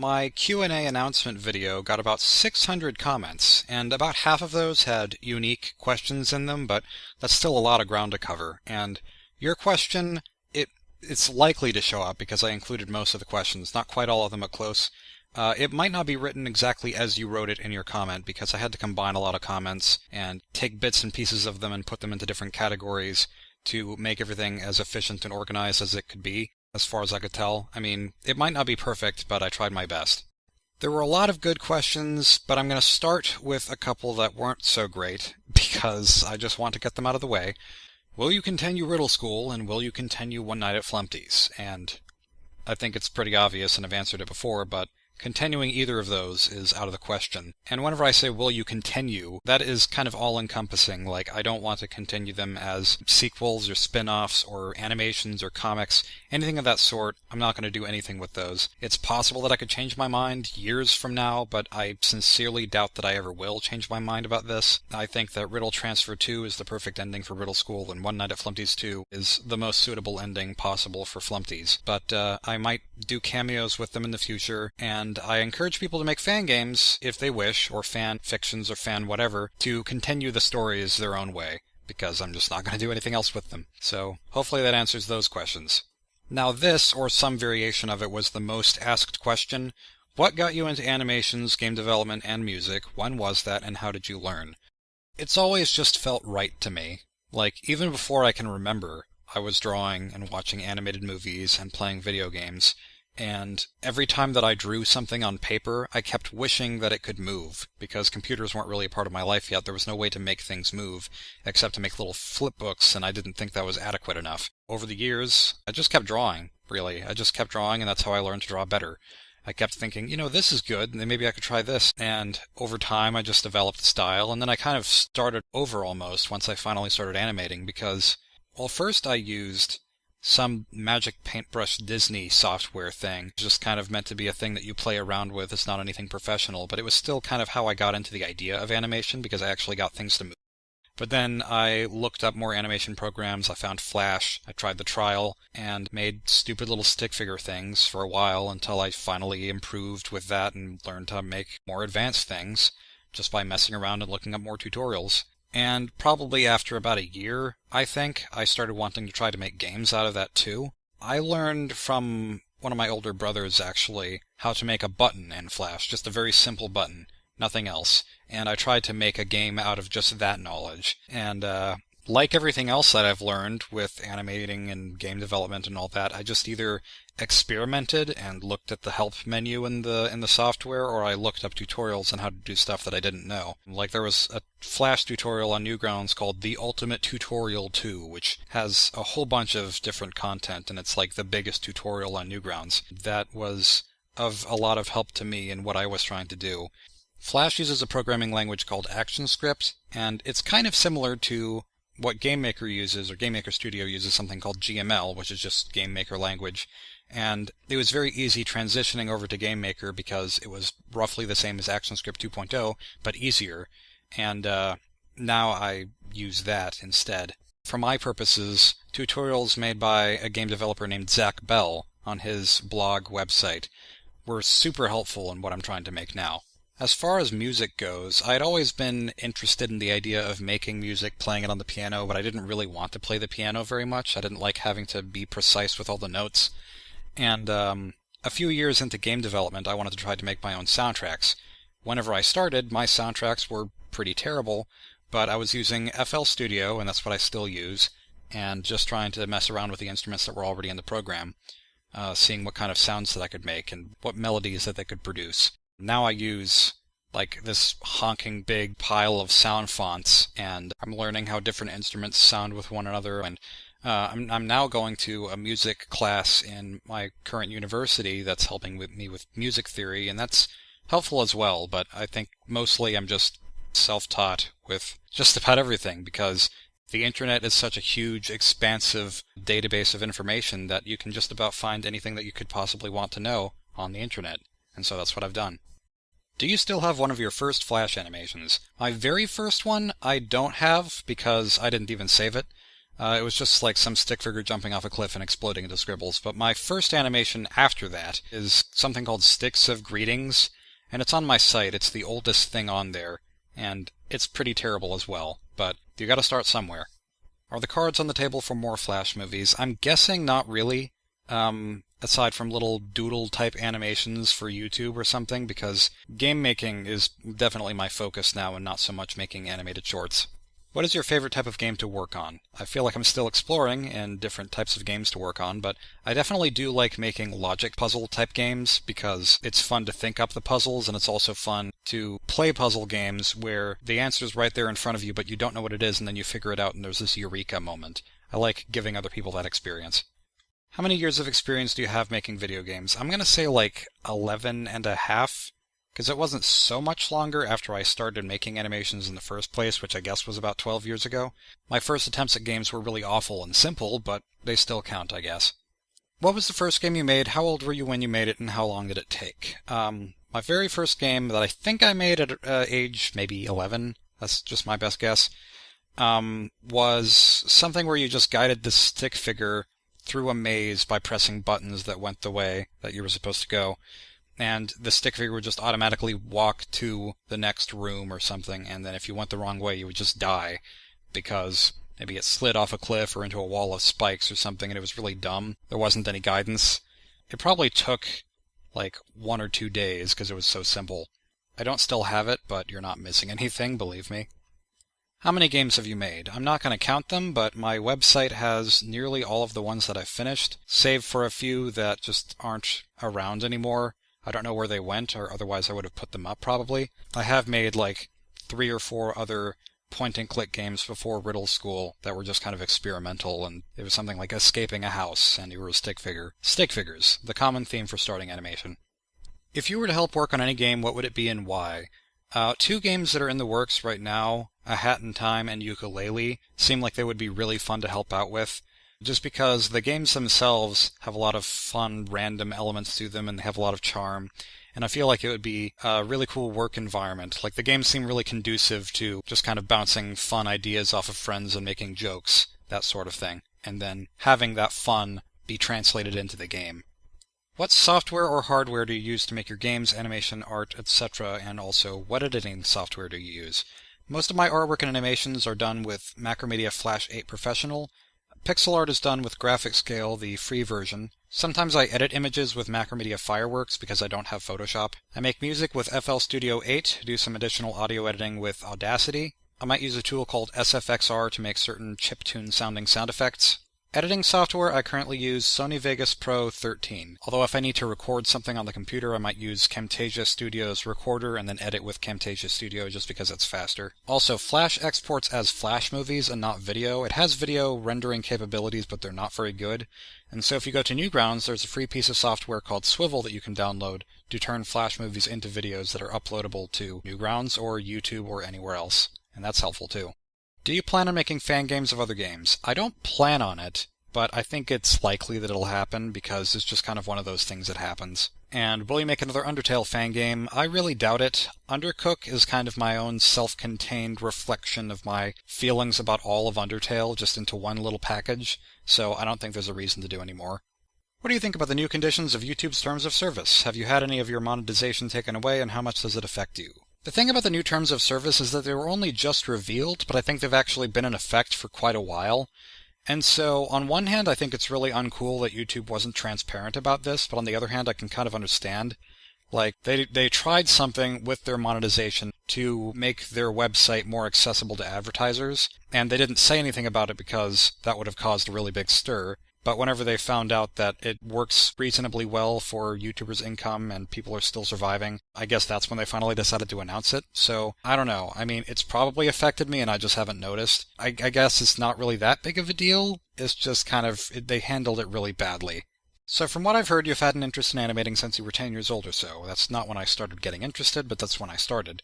My Q&A announcement video got about 600 comments, and about half of those had unique questions in them, but that's still a lot of ground to cover. And your question, it's likely to show up because I included most of the questions, not quite all of them, but close. It might not be written exactly as you wrote it in your comment because I had to combine a lot of comments and take bits and pieces of them and put them into different categories to make everything as efficient and organized as it could be. As far as I could tell. I mean, it might not be perfect, but I tried my best. There were a lot of good questions, but I'm going to start with a couple that weren't so great, because I just want to get them out of the way. Will you continue Riddle School, and will you continue One Night at Flumpty's? And I think it's pretty obvious, and I've answered it before, but continuing either of those is out of the question. And whenever I say, will you continue, that is kind of all-encompassing. Like, I don't want to continue them as sequels or spin-offs or animations or comics, anything of that sort. I'm not going to do anything with those. It's possible that I could change my mind years from now, but I sincerely doubt that I ever will change my mind about this. I think that Riddle Transfer 2 is the perfect ending for Riddle School, and One Night at Flumpty's 2 is the most suitable ending possible for Flumpty's. But I might do cameos with them in the future, and I encourage people to make fan games if they wish, or fan fictions or fan whatever, to continue the stories their own way, because I'm just not going to do anything else with them. So hopefully that answers those questions. Now this, or some variation of it, was the most asked question. What got you into animations, game development, and music? When was that, and how did you learn? It's always just felt right to me. Like, even before I can remember, I was drawing and watching animated movies and playing video games. And every time that I drew something on paper, I kept wishing that it could move, because computers weren't really a part of my life yet. There was no way to make things move, except to make little flip books, and I didn't think that was adequate enough. Over the years, I just kept drawing, really. I just kept drawing, and that's how I learned to draw better. I kept thinking, this is good, and then maybe I could try this. And over time, I just developed the style, and then I kind of started over almost once I finally started animating, because, well, first I used some magic paintbrush Disney software thing, just kind of meant to be a thing that you play around with. It's not anything professional, but it was still kind of how I got into the idea of animation, because I actually got things to move. But then I looked up more animation programs. I found Flash, I tried the trial, and made stupid little stick figure things for a while until I finally improved with that and learned to make more advanced things just by messing around and looking up more tutorials. And probably after about a year, I think, I started wanting to try to make games out of that too. I learned from one of my older brothers, actually, how to make a button in Flash, just a very simple button, nothing else. And I tried to make a game out of just that knowledge. And like everything else that I've learned with animating and game development and all that, I just either experimented and looked at the help menu in the software, or I looked up tutorials on how to do stuff that I didn't know. Like, there was a Flash tutorial on Newgrounds called The Ultimate Tutorial 2, which has a whole bunch of different content, and it's like the biggest tutorial on Newgrounds. That was of a lot of help to me in what I was trying to do. Flash uses a programming language called ActionScript, and it's kind of similar to what GameMaker uses, or GameMaker Studio uses something called GML, which is just GameMaker language. And it was very easy transitioning over to GameMaker because it was roughly the same as ActionScript 2.0, but easier. And now I use that instead. For my purposes, tutorials made by a game developer named Zach Bell on his blog website were super helpful in what I'm trying to make now. As far as music goes, I'd always been interested in the idea of making music, playing it on the piano, but I didn't really want to play the piano very much. I didn't like having to be precise with all the notes. And a few years into game development, I wanted to try to make my own soundtracks. Whenever I started, my soundtracks were pretty terrible, but I was using FL Studio, and that's what I still use, and just trying to mess around with the instruments that were already in the program, seeing what kind of sounds that I could make and what melodies that they could produce. Now I use like this honking big pile of sound fonts, and I'm learning how different instruments sound with one another, and I'm now going to a music class in my current university that's helping me with music theory, and that's helpful as well, but I think mostly I'm just self-taught with just about everything, because the internet is such a huge, expansive database of information that you can just about find anything that you could possibly want to know on the internet, and so that's what I've done. Do you still have one of your first Flash animations? My very first one I don't have, because I didn't even save it. It was just like some stick figure jumping off a cliff and exploding into scribbles. But my first animation after that is something called Sticks of Greetings, and it's on my site. It's the oldest thing on there, and it's pretty terrible as well, but you gotta start somewhere. Are the cards on the table for more Flash movies? I'm guessing not really, aside from little doodle-type animations for YouTube or something, because game making is definitely my focus now and not so much making animated shorts. What is your favorite type of game to work on? I feel like I'm still exploring and different types of games to work on, but I definitely do like making logic puzzle type games because it's fun to think up the puzzles, and it's also fun to play puzzle games where the answer's right there in front of you, but you don't know what it is, and then you figure it out and there's this eureka moment. I like giving other people that experience. How many years of experience do you have making video games? I'm gonna say like 11 and a half. Because it wasn't so much longer after I started making animations in the first place, which I guess was about 12 years ago. My first attempts at games were really awful and simple, but they still count, I guess. What was the first game you made? How old were you when you made it, and how long did it take? My very first game that I think I made at age maybe 11, that's just my best guess, was something where you just guided the stick figure through a maze by pressing buttons that went the way that you were supposed to go. And the stick figure would just automatically walk to the next room or something, and then if you went the wrong way, you would just die, because maybe it slid off a cliff or into a wall of spikes or something, and it was really dumb. There wasn't any guidance. It probably took like 1 or 2 days, because it was so simple. I don't still have it, but you're not missing anything, believe me. How many games have you made? I'm not going to count them, but my website has nearly all of the ones that I've finished, save for a few that just aren't around anymore. I don't know where they went, or otherwise I would have put them up probably. I have made like 3 or 4 other point-and-click games before Riddle School that were just kind of experimental, and it was something like escaping a house, and you were a stick figure. Stick figures, the common theme for starting animation. If you were to help work on any game, what would it be and why? 2 games that are in the works right now, A Hat in Time and Yooka-Laylee, seem like they would be really fun to help out with. Just because the games themselves have a lot of fun, random elements to them, and they have a lot of charm, and I feel like it would be a really cool work environment. Like, the games seem really conducive to just kind of bouncing fun ideas off of friends and making jokes, that sort of thing, and then having that fun be translated into the game. What software or hardware do you use to make your games, animation, art, etc., and also what editing software do you use? Most of my artwork and animations are done with Macromedia Flash 8 Professional. Pixel art is done with Graphic Scale, the free version. Sometimes I edit images with Macromedia Fireworks because I don't have Photoshop. I make music with FL Studio 8, do some additional audio editing with Audacity. I might use a tool called SFXR to make certain chiptune sounding sound effects. Editing software, I currently use Sony Vegas Pro 13, although if I need to record something on the computer, I might use Camtasia Studio's Recorder and then edit with Camtasia Studio just because it's faster. Also, Flash exports as Flash movies and not video. It has video rendering capabilities, but they're not very good. And so if you go to Newgrounds, there's a free piece of software called Swivel that you can download to turn Flash movies into videos that are uploadable to Newgrounds or YouTube or anywhere else. And that's helpful too. Do you plan on making fan games of other games? I don't plan on it, but I think it's likely that it'll happen because it's just kind of one of those things that happens. And will you make another Undertale fan game? I really doubt it. Undercook is kind of my own self-contained reflection of my feelings about all of Undertale just into one little package, so I don't think there's a reason to do any more. What do you think about the new conditions of YouTube's terms of service? Have you had any of your monetization taken away, and how much does it affect you? The thing about the new terms of service is that they were only just revealed, but I think they've actually been in effect for quite a while. And so, on one hand, I think it's really uncool that YouTube wasn't transparent about this, but on the other hand, I can kind of understand. Like, they tried something with their monetization to make their website more accessible to advertisers, and they didn't say anything about it because that would have caused a really big stir. But whenever they found out that it works reasonably well for YouTubers' income and people are still surviving, I guess that's when they finally decided to announce it. So, I don't know. I mean, it's probably affected me and I just haven't noticed. I guess it's not really that big of a deal. It's just kind of, they handled it really badly. So from what I've heard, you've had an interest in animating since you were 10 years old or so. That's not when I started getting interested, but that's when I started.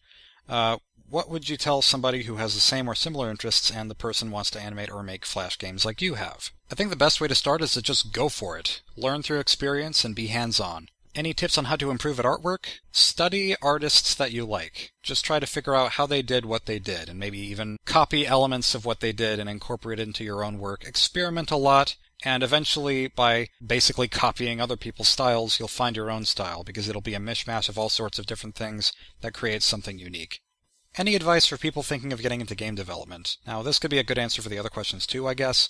What would you tell somebody who has the same or similar interests and the person wants to animate or make Flash games like you have? I think the best way to start is to just go for it. Learn through experience and be hands-on. Any tips on how to improve at artwork? Study artists that you like. Just try to figure out how they did what they did, and maybe even copy elements of what they did and incorporate it into your own work. Experiment a lot, and eventually, by basically copying other people's styles, you'll find your own style, because it'll be a mishmash of all sorts of different things that creates something unique. Any advice for people thinking of getting into game development? Now, this could be a good answer for the other questions too, I guess.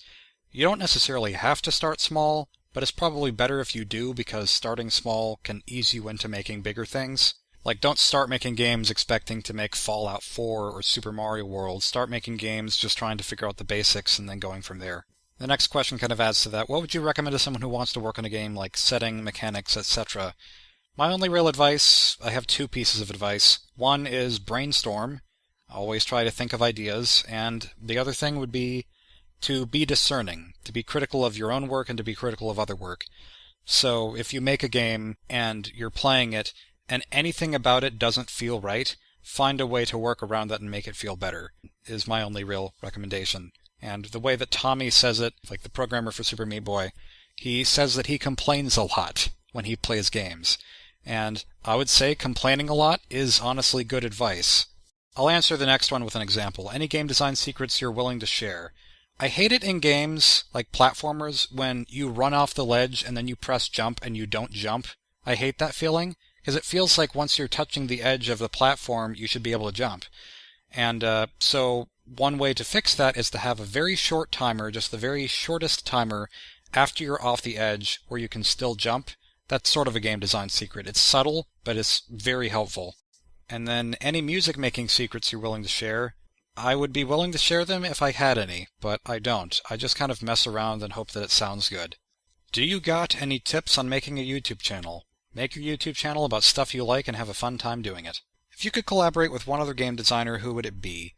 You don't necessarily have to start small, but it's probably better if you do, because starting small can ease you into making bigger things. Like, don't start making games expecting to make Fallout 4 or Super Mario World. Start making games just trying to figure out the basics and then going from there. The next question kind of adds to that. What would you recommend to someone who wants to work on a game, like setting, mechanics, etc.? My only real advice, I have two pieces of advice. One is brainstorm. Always try to think of ideas. And the other thing would be to be discerning, to be critical of your own work and to be critical of other work. So if you make a game and you're playing it and anything about it doesn't feel right, find a way to work around that and make it feel better, is my only real recommendation. And the way that Tommy says it, like the programmer for Super Meat Boy, he says that he complains a lot when he plays games. And I would say complaining a lot is honestly good advice. I'll answer the next one with an example. Any game design secrets you're willing to share? I hate it in games, like platformers, when you run off the ledge and then you press jump and you don't jump. I hate that feeling, because it feels like once you're touching the edge of the platform, you should be able to jump. And so one way to fix that is to have a very short timer, just the very shortest timer, after you're off the edge, where you can still jump. That's sort of a game design secret. It's subtle, but it's very helpful. And then any music making secrets you're willing to share? I would be willing to share them if I had any, but I don't. I just kind of mess around and hope that it sounds good. Do you got any tips on making a YouTube channel? Make your YouTube channel about stuff you like and have a fun time doing it. If you could collaborate with one other game designer, who would it be?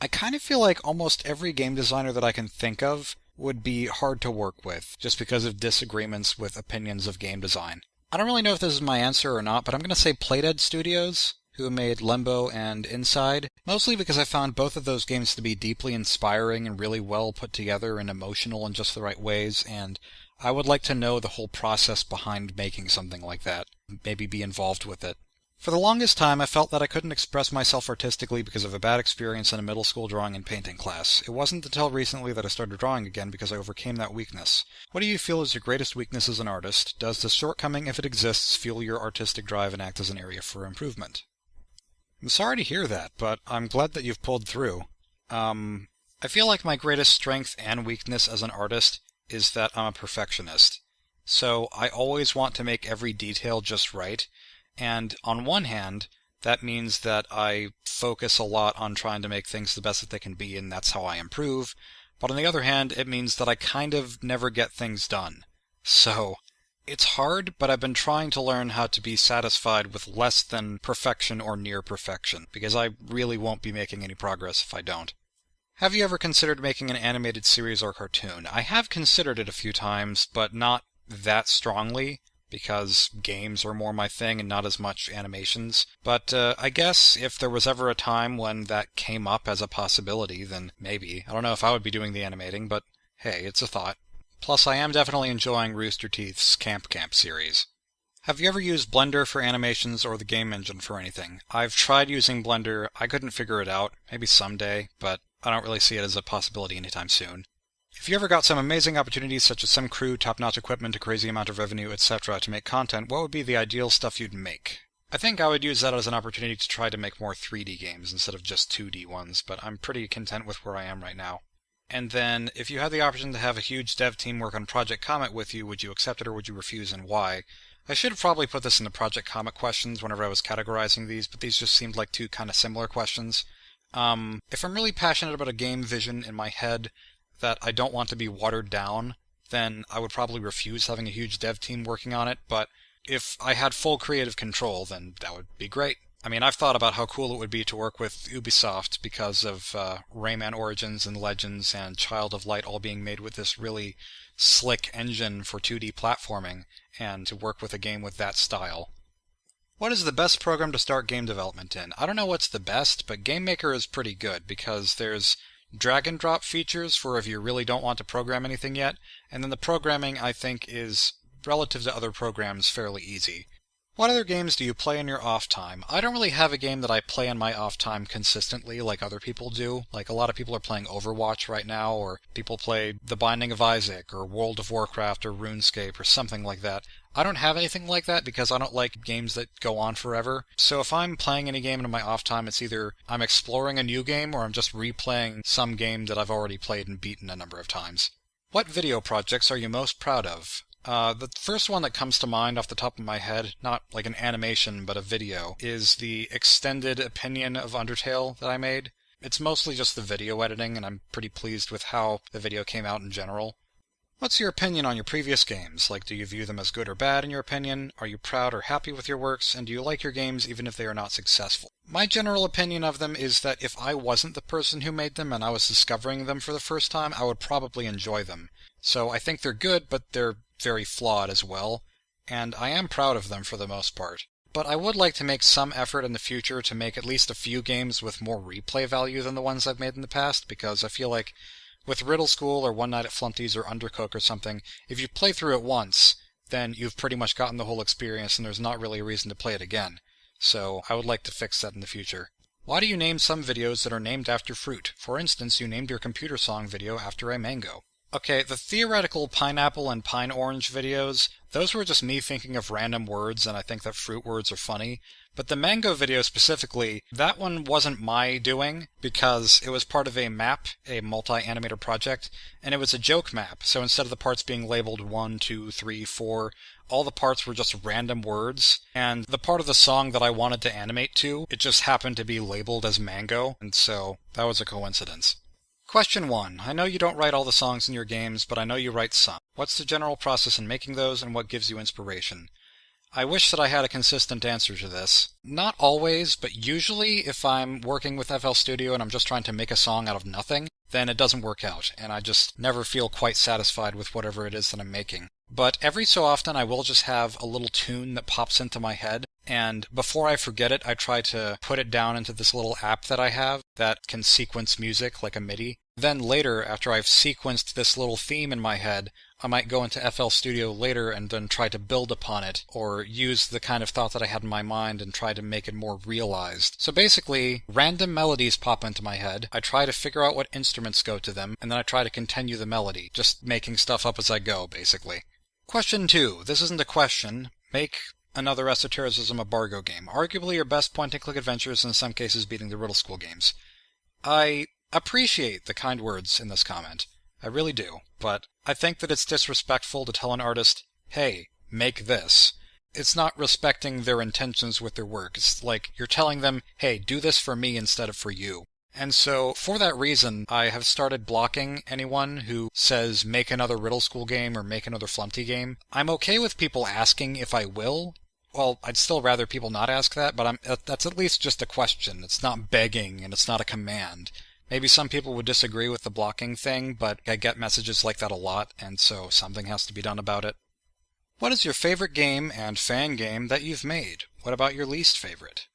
I kind of feel like almost every game designer that I can think of would be hard to work with, just because of disagreements with opinions of game design. I don't really know if this is my answer or not, but I'm going to say Playdead Studios, who made Limbo and Inside, mostly because I found both of those games to be deeply inspiring and really well put together and emotional in just the right ways, and I would like to know the whole process behind making something like that, maybe be involved with it. For the longest time, I felt that I couldn't express myself artistically because of a bad experience in a middle school drawing and painting class. It wasn't until recently that I started drawing again because I overcame that weakness. What do you feel is your greatest weakness as an artist? Does the shortcoming, if it exists, fuel your artistic drive and act as an area for improvement? I'm sorry to hear that, but I'm glad that you've pulled through. I feel like my greatest strength and weakness as an artist is that I'm a perfectionist. So I always want to make every detail just right, and on one hand, that means that I focus a lot on trying to make things the best that they can be, and that's how I improve, but on the other hand, it means that I kind of never get things done. So it's hard, but I've been trying to learn how to be satisfied with less than perfection or near perfection, because I really won't be making any progress if I don't. Have you ever considered making an animated series or cartoon? I have considered it a few times, but not that strongly, because games are more my thing and not as much animations. But I guess if there was ever a time when that came up as a possibility, then maybe. I don't know if I would be doing the animating, but hey, it's a thought. Plus, I am definitely enjoying Rooster Teeth's Camp series. Have you ever used Blender for animations or the game engine for anything? I've tried using Blender. I couldn't figure it out. Maybe someday, but I don't really see it as a possibility anytime soon. If you ever got some amazing opportunities such as some crew, top-notch equipment, a crazy amount of revenue, etc. to make content, what would be the ideal stuff you'd make? I think I would use that as an opportunity to try to make more 3D games instead of just 2D ones, but I'm pretty content with where I am right now. And then, if you had the option to have a huge dev team work on Project Comet with you, would you accept it or would you refuse, and why? I should have probably put this in the Project Comet questions whenever I was categorizing these, but these just seemed like two kind of similar questions. If I'm really passionate about a game vision in my head that I don't want to be watered down, then I would probably refuse having a huge dev team working on it, but if I had full creative control, then that would be great. I mean, I've thought about how cool it would be to work with Ubisoft because of Rayman Origins and Legends and Child of Light all being made with this really slick engine for 2D platforming, and to work with a game with that style. What is the best program to start game development in? I don't know what's the best, but GameMaker is pretty good because there's drag and drop features for if you really don't want to program anything yet, and then the programming, I think, is, relative to other programs, fairly easy. What other games do you play in your off time? I don't really have a game that I play in my off time consistently like other people do. Like a lot of people are playing Overwatch right now, or people play The Binding of Isaac, or World of Warcraft, or RuneScape, or something like that. I don't have anything like that because I don't like games that go on forever. So if I'm playing any game in my off time, it's either I'm exploring a new game or I'm just replaying some game that I've already played and beaten a number of times. What video projects are you most proud of? The first one that comes to mind off the top of my head, not like an animation, but a video, is the extended opinion of Undertale that I made. It's mostly just the video editing, and I'm pretty pleased with how the video came out in general. What's your opinion on your previous games? Like, do you view them as good or bad in your opinion? Are you proud or happy with your works? And do you like your games even if they are not successful? My general opinion of them is that if I wasn't the person who made them and I was discovering them for the first time, I would probably enjoy them. So I think they're good, but they're very flawed as well, and I am proud of them for the most part. But I would like to make some effort in the future to make at least a few games with more replay value than the ones I've made in the past, because I feel like with Riddle School or One Night at Flumpty's or Undercook or something, if you play through it once, then you've pretty much gotten the whole experience and there's not really a reason to play it again. So I would like to fix that in the future. Why do you name some videos that are named after fruit? For instance, you named your computer song video after a mango. Okay, the theoretical pineapple and pine orange videos, those were just me thinking of random words, and I think that fruit words are funny. But the mango video specifically, that one wasn't my doing, because it was part of a map, a multi-animator project, and it was a joke map. So instead of the parts being labeled 1, 2, 3, 4, all the parts were just random words, and the part of the song that I wanted to animate to, it just happened to be labeled as mango, and so that was a coincidence. Question 1. I know you don't write all the songs in your games, but I know you write some. What's the general process in making those, and what gives you inspiration? I wish that I had a consistent answer to this. Not always, but usually if I'm working with FL Studio and I'm just trying to make a song out of nothing, then it doesn't work out, and I just never feel quite satisfied with whatever it is that I'm making. But every so often I will just have a little tune that pops into my head, and before I forget it, I try to put it down into this little app that I have that can sequence music like a MIDI. Then later, after I've sequenced this little theme in my head, I might go into FL Studio later and then try to build upon it, or use the kind of thought that I had in my mind and try to make it more realized. So basically, random melodies pop into my head, I try to figure out what instruments go to them, and then I try to continue the melody, just making stuff up as I go, basically. Question 2. This isn't a question. Make another Esotericism of Bargo game. Arguably your best point-and-click adventures, and in some cases beating the Riddle School games. I appreciate the kind words in this comment. I really do. But I think that it's disrespectful to tell an artist, hey, make this. It's not respecting their intentions with their work. It's like you're telling them, hey, do this for me instead of for you. And so, for that reason, I have started blocking anyone who says make another Riddle School game or make another Flumpty game. I'm okay with people asking if I will. Well, I'd still rather people not ask that, but that's at least just a question. It's not begging, and it's not a command. Maybe some people would disagree with the blocking thing, but I get messages like that a lot, and so something has to be done about it. What is your favorite game and fan game that you've made? What about your least favorite?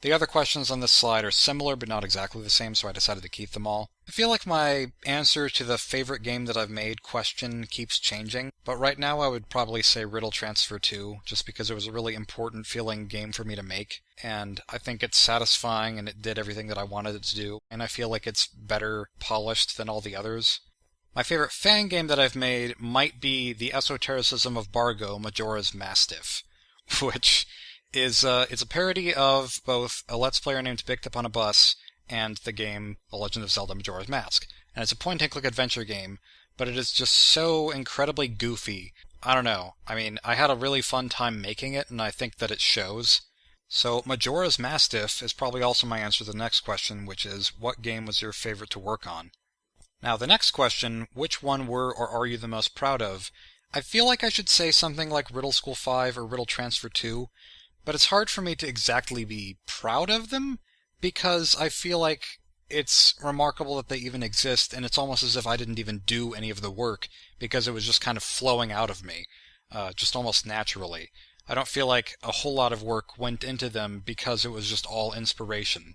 The other questions on this slide are similar but not exactly the same, so I decided to keep them all. I feel like my answer to the favorite game that I've made question keeps changing, but right now I would probably say Riddle Transfer 2, just because it was a really important feeling game for me to make, and I think it's satisfying and it did everything that I wanted it to do, and I feel like it's better polished than all the others. My favorite fan game that I've made might be the Esotericism of Bargo, Majora's Mastiff, which is it's a parody of both a Let's Player named Picked Up on a Bus and the game The Legend of Zelda Majora's Mask. And it's a point-and-click adventure game, but it is just so incredibly goofy. I don't know. I mean, I had a really fun time making it, and I think that it shows. So Majora's Mastiff is probably also my answer to the next question, which is, what game was your favorite to work on? Now, the next question, which one were or are you the most proud of? I feel like I should say something like Riddle School 5 or Riddle Transfer 2, but it's hard for me to exactly be proud of them, because I feel like it's remarkable that they even exist, and it's almost as if I didn't even do any of the work, because it was just kind of flowing out of me, just almost naturally. I don't feel like a whole lot of work went into them because it was just all inspiration.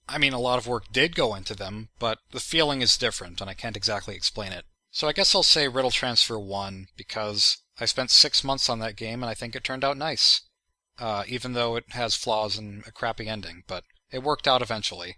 I mean, a lot of work did go into them, but the feeling is different, and I can't exactly explain it. So I guess I'll say Riddle Transfer 1, because I spent 6 months on that game, and I think it turned out nice. even though it has flaws and a crappy ending, but it worked out eventually.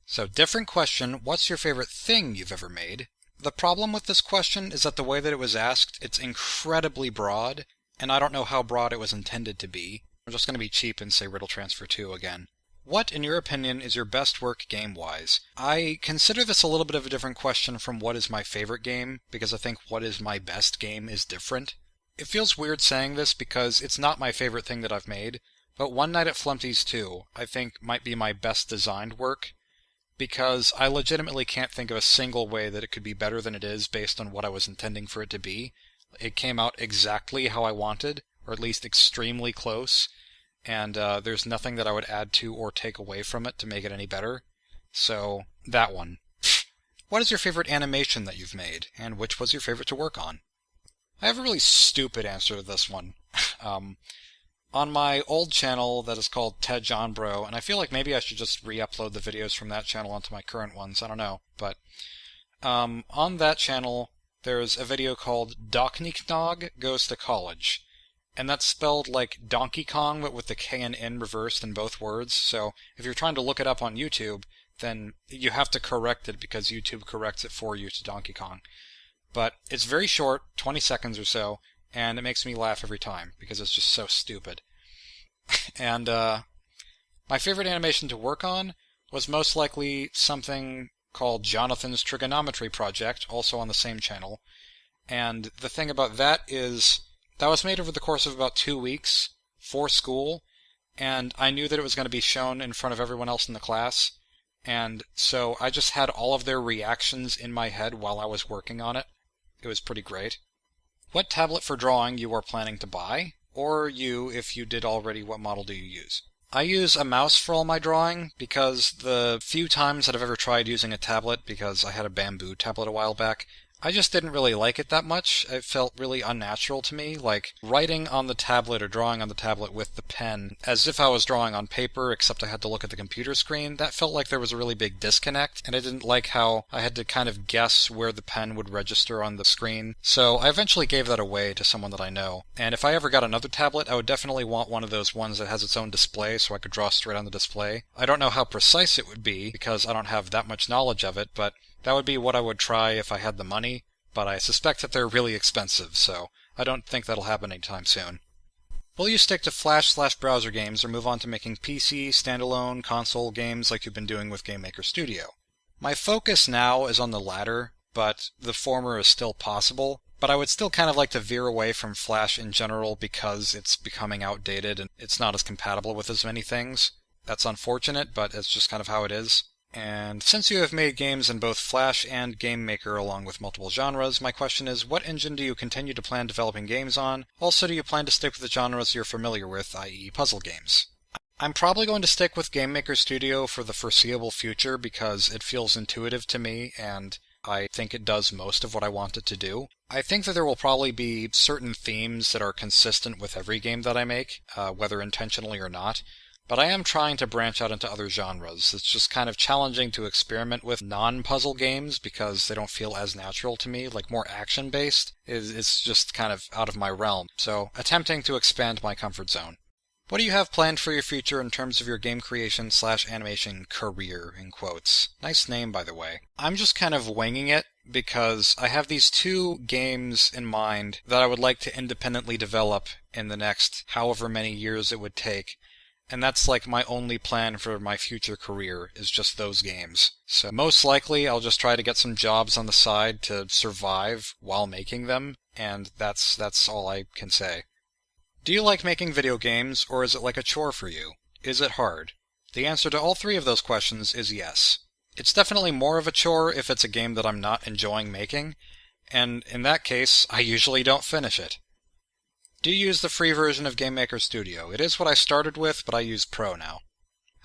So, different question, what's your favorite thing you've ever made? The problem with this question is that the way that it was asked, it's incredibly broad, and I don't know how broad it was intended to be. I'm just going to be cheap and say Riddle Transfer 2 again. What, in your opinion, is your best work game-wise? I consider this a little bit of a different question from what is my favorite game, because I think what is my best game is different. It feels weird saying this because it's not my favorite thing that I've made, but One Night at Flumpty's 2, I think, might be my best designed work, because I legitimately can't think of a single way that it could be better than it is based on what I was intending for it to be. It came out exactly how I wanted, or at least extremely close, and there's nothing that I would add to or take away from it to make it any better. So, that one. What is your favorite animation that you've made, and which was your favorite to work on? I have a really stupid answer to this one. On my old channel that is called Ted John Bro, and I feel like maybe I should just re-upload the videos from that channel onto my current ones, I don't know, but on that channel there's a video called Donkniknog Goes to College, and that's spelled like Donkey Kong but with the K and N reversed in both words, so if you're trying to look it up on YouTube, then you have to correct it because YouTube corrects it for you to Donkey Kong. But it's very short, 20 seconds or so, and it makes me laugh every time, because it's just so stupid. And my favorite animation to work on was most likely something called Jonathan's Trigonometry Project, also on the same channel. And the thing about that is, that was made over the course of about 2 weeks for school, and I knew that it was going to be shown in front of everyone else in the class, and so I just had all of their reactions in my head while I was working on it. It was pretty great. What tablet for drawing you are planning to buy? Or you, if you did already, what model do you use? I use a mouse for all my drawing, because the few times that I've ever tried using a tablet, because I had a bamboo tablet a while back, I just didn't really like it that much. It felt really unnatural to me, like writing on the tablet or drawing on the tablet with the pen, as if I was drawing on paper, except I had to look at the computer screen. That felt like there was a really big disconnect, and I didn't like how I had to kind of guess where the pen would register on the screen. So I eventually gave that away to someone that I know. And if I ever got another tablet, I would definitely want one of those ones that has its own display so I could draw straight on the display. I don't know how precise it would be, because I don't have that much knowledge of it, but that would be what I would try if I had the money. But I suspect that they're really expensive, so I don't think that'll happen anytime soon. Will you stick to Flash/browser games or move on to making PC, standalone, console games like you've been doing with GameMaker Studio? My focus now is on the latter, but the former is still possible. But I would still kind of like to veer away from Flash in general because it's becoming outdated and it's not as compatible with as many things. That's unfortunate, but it's just kind of how it is. And since you have made games in both Flash and GameMaker along with multiple genres, my question is, what engine do you continue to plan developing games on? Also, do you plan to stick with the genres you're familiar with, i.e. puzzle games? I'm probably going to stick with GameMaker Studio for the foreseeable future because it feels intuitive to me and I think it does most of what I want it to do. I think that there will probably be certain themes that are consistent with every game that I make, whether intentionally or not. But I am trying to branch out into other genres. It's just kind of challenging to experiment with non-puzzle games because they don't feel as natural to me, like more action-based. It's just kind of out of my realm. So, attempting to expand my comfort zone. What do you have planned for your future in terms of your game creation/animation career, in quotes? Nice name, by the way. I'm just kind of winging it because I have these 2 games in mind that I would like to independently develop in the next however many years it would take. And that's like my only plan for my future career, is just those games. So most likely I'll just try to get some jobs on the side to survive while making them, and that's all I can say. Do you like making video games, or is it like a chore for you? Is it hard? The answer to all 3 of those questions is yes. It's definitely more of a chore if it's a game that I'm not enjoying making, and in that case, I usually don't finish it. Do you use the free version of GameMaker Studio? It is what I started with, but I use Pro now.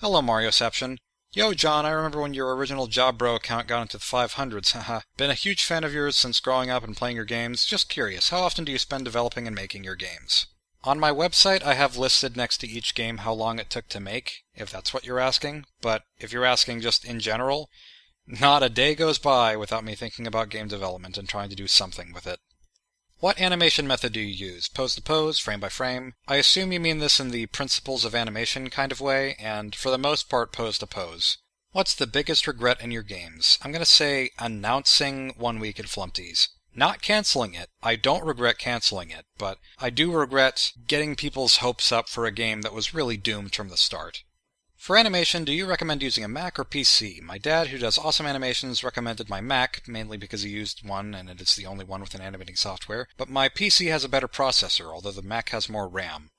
Hello, Marioception. Yo, John, I remember when your original Job Bro account got into the 500s, haha. Been a huge fan of yours since growing up and playing your games. Just curious, how often do you spend developing and making your games? On my website, I have listed next to each game how long it took to make, if that's what you're asking. But if you're asking just in general, not a day goes by without me thinking about game development and trying to do something with it. What animation method do you use? Pose to pose, frame by frame? I assume you mean this in the principles of animation kind of way, and for the most part pose to pose. What's the biggest regret in your games? I'm going to say announcing 1 week at Flumpty's. Not canceling it. I don't regret canceling it, but I do regret getting people's hopes up for a game that was really doomed from the start. For animation, do you recommend using a Mac or PC? My dad, who does awesome animations, recommended my Mac, mainly because he used one and it is the only one with an animating software, but my PC has a better processor, although the Mac has more RAM.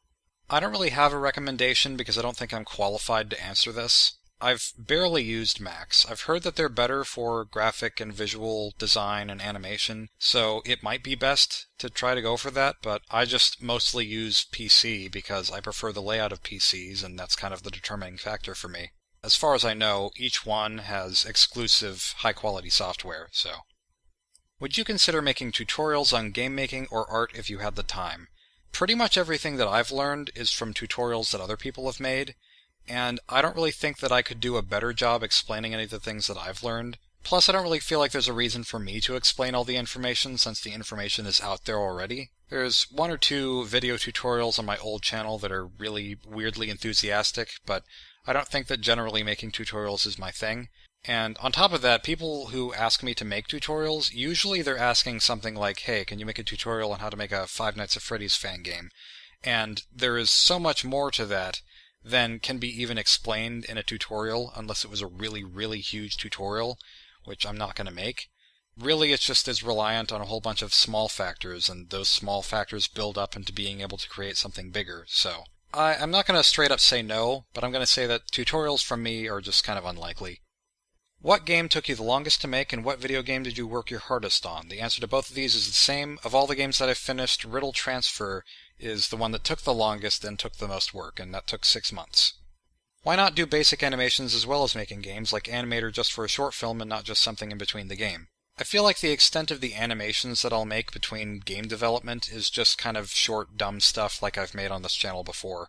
I don't really have a recommendation because I don't think I'm qualified to answer this. I've barely used Macs. I've heard that they're better for graphic and visual design and animation, so it might be best to try to go for that, but I just mostly use PC because I prefer the layout of PCs, and that's kind of the determining factor for me. As far as I know, each one has exclusive high-quality software, so. Would you consider making tutorials on game making or art if you had the time? Pretty much everything that I've learned is from tutorials that other people have made, and I don't really think that I could do a better job explaining any of the things that I've learned. Plus, I don't really feel like there's a reason for me to explain all the information since the information is out there already. There's 1 or 2 video tutorials on my old channel that are really weirdly enthusiastic, but I don't think that generally making tutorials is my thing. And on top of that, people who ask me to make tutorials, usually they're asking something like, hey, can you make a tutorial on how to make a Five Nights at Freddy's fan game? And there is so much more to that than can be even explained in a tutorial, unless it was a really, really huge tutorial, which I'm not going to make. Really, it's just as reliant on a whole bunch of small factors, and those small factors build up into being able to create something bigger, so. I'm not going to straight up say no, but I'm going to say that tutorials from me are just kind of unlikely. What game took you the longest to make, and what video game did you work your hardest on? The answer to both of these is the same. Of all the games that I've finished, Riddle Transfer is the one that took the longest and took the most work, and that took 6 months. Why not do basic animations as well as making games, like Animator just for a short film and not just something in between the game? I feel like the extent of the animations that I'll make between game development is just kind of short, dumb stuff like I've made on this channel before.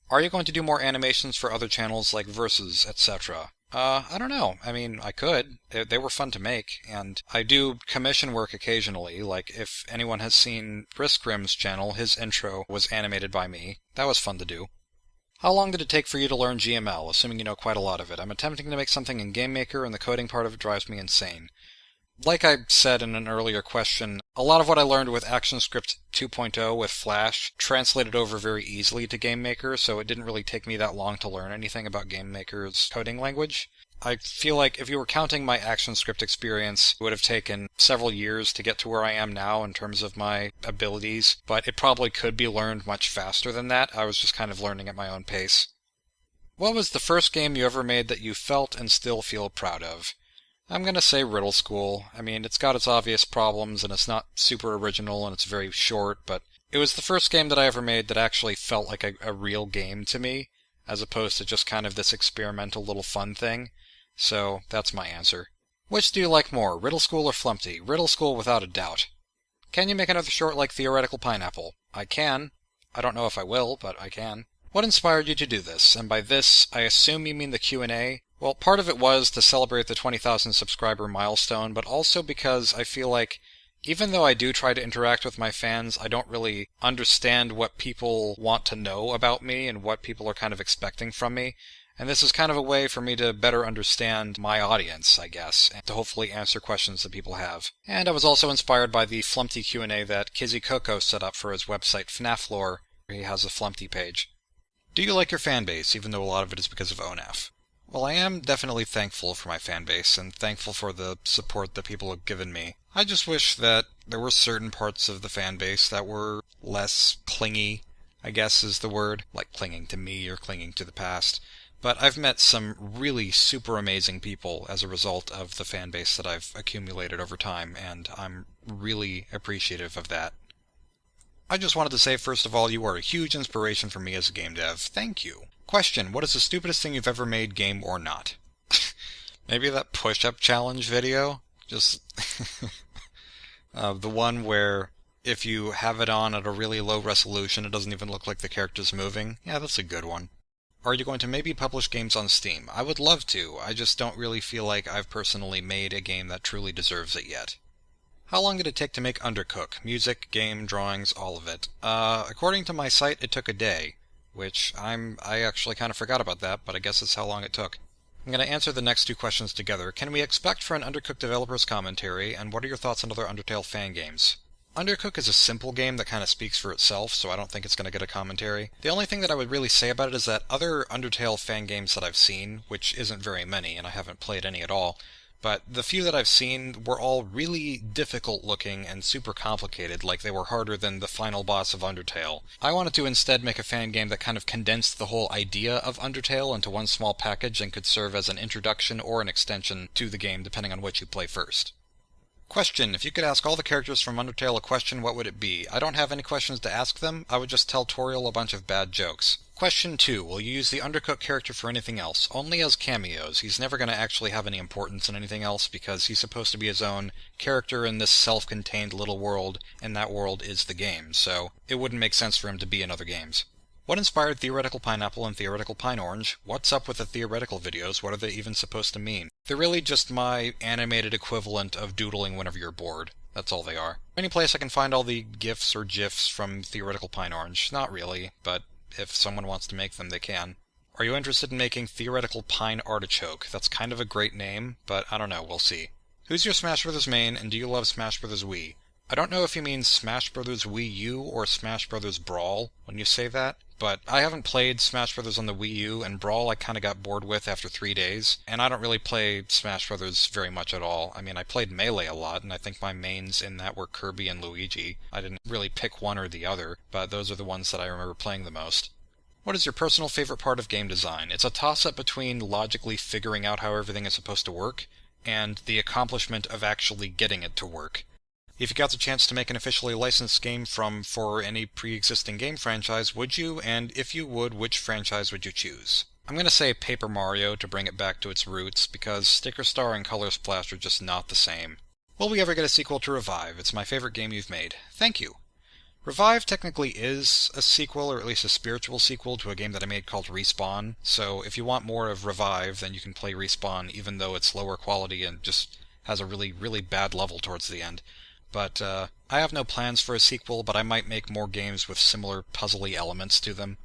Are you going to do more animations for other channels like Versus, etc.? I don't know. I mean, I could. They were fun to make, and I do commission work occasionally, like if anyone has seen Riskrim's channel, his intro was animated by me. That was fun to do. How long did it take for you to learn GML, assuming you know quite a lot of it? I'm attempting to make something in GameMaker, and the coding part of it drives me insane. Like I said in an earlier question, a lot of what I learned with ActionScript 2.0 with Flash translated over very easily to GameMaker, so it didn't really take me that long to learn anything about GameMaker's coding language. I feel like if you were counting my ActionScript experience, it would have taken several years to get to where I am now in terms of my abilities, but it probably could be learned much faster than that. I was just kind of learning at my own pace. What was the first game you ever made that you felt and still feel proud of? I'm going to say Riddle School. I mean, it's got its obvious problems, and it's not super original, and it's very short, but it was the first game that I ever made that actually felt like a real game to me, as opposed to just kind of this experimental little fun thing. So, that's my answer. Which do you like more, Riddle School or Flumpty? Riddle School without a doubt. Can you make another short like Theoretical Pineapple? I can. I don't know if I will, but I can. What inspired you to do this? And by this, I assume you mean the Q&A? Well, part of it was to celebrate the 20,000 subscriber milestone, but also because I feel like even though I do try to interact with my fans, I don't really understand what people want to know about me and what people are kind of expecting from me. And this is kind of a way for me to better understand my audience, I guess, and to hopefully answer questions that people have. And I was also inspired by the Flumpty Q&A that Kizzy Coco set up for his website FNAF Lore. He has a Flumpty page. Do you like your fanbase, even though a lot of it is because of ONAF? Well, I am definitely thankful for my fanbase, and thankful for the support that people have given me. I just wish that there were certain parts of the fanbase that were less clingy, I guess is the word, like clinging to me or clinging to the past. But I've met some really super amazing people as a result of the fanbase that I've accumulated over time, and I'm really appreciative of that. I just wanted to say, first of all, you are a huge inspiration for me as a game dev. Thank you. Question, what is the stupidest thing you've ever made, game or not? Maybe that push-up challenge video? Just the one where if you have it on at a really low resolution, it doesn't even look like the character's moving. Yeah, that's a good one. Are you going to maybe publish games on Steam? I would love to. I just don't really feel like I've personally made a game that truly deserves it yet. How long did it take to make Undercook? Music, game, drawings, all of it. According to my site, it took a day, which I actually kind of forgot about that, but I guess it's how long it took. I'm going to answer the next two questions together. Can we expect for an Undercooked developer's commentary, and what are your thoughts on other Undertale fan games? Undercook is a simple game that kind of speaks for itself, so I don't think it's going to get a commentary. The only thing that I would really say about it is that other Undertale fan games that I've seen, which isn't very many, and I haven't played any at all, but the few that I've seen were all really difficult looking and super complicated, like they were harder than the final boss of Undertale. I wanted to instead make a fan game that kind of condensed the whole idea of Undertale into one small package and could serve as an introduction or an extension to the game depending on which you play first. Question: if you could ask all the characters from Undertale a question, what would it be? I don't have any questions to ask them, I would just tell Toriel a bunch of bad jokes. Question 2. Will you use the Undercooked character for anything else? Only as cameos. He's never going to actually have any importance in anything else because he's supposed to be his own character in this self-contained little world, and that world is the game, so it wouldn't make sense for him to be in other games. What inspired Theoretical Pineapple and Theoretical Pine Orange? What's up with the theoretical videos? What are they even supposed to mean? They're really just my animated equivalent of doodling whenever you're bored. That's all they are. Any place I can find all the GIFs or GIFs from Theoretical Pine Orange? Not really, but if someone wants to make them, they can. Are you interested in making Theoretical Pine Artichoke? That's kind of a great name, but I don't know, we'll see. Who's your Smash Bros. Main, and do you love Smash Bros. Wii? I don't know if you mean Smash Bros. Wii U or Smash Bros. Brawl when you say that, but I haven't played Smash Bros. On the Wii U, and Brawl I kind of got bored with after 3 days, and I don't really play Smash Bros. Very much at all. I mean, I played Melee a lot, and I think my mains in that were Kirby and Luigi. I didn't really pick one or the other, but those are the ones that I remember playing the most. What is your personal favorite part of game design? It's a toss-up between logically figuring out how everything is supposed to work, and the accomplishment of actually getting it to work. If you got the chance to make an officially licensed game for any pre-existing game franchise, would you? And if you would, which franchise would you choose? I'm going to say Paper Mario to bring it back to its roots, because Sticker Star and Color Splash are just not the same. Will we ever get a sequel to Revive? It's my favorite game you've made. Thank you. Revive technically is a sequel, or at least a spiritual sequel, to a game that I made called Respawn, so if you want more of Revive, then you can play Respawn, even though it's lower quality and just has a really, really bad level towards the end. But I have no plans for a sequel, but I might make more games with similar puzzly elements to them.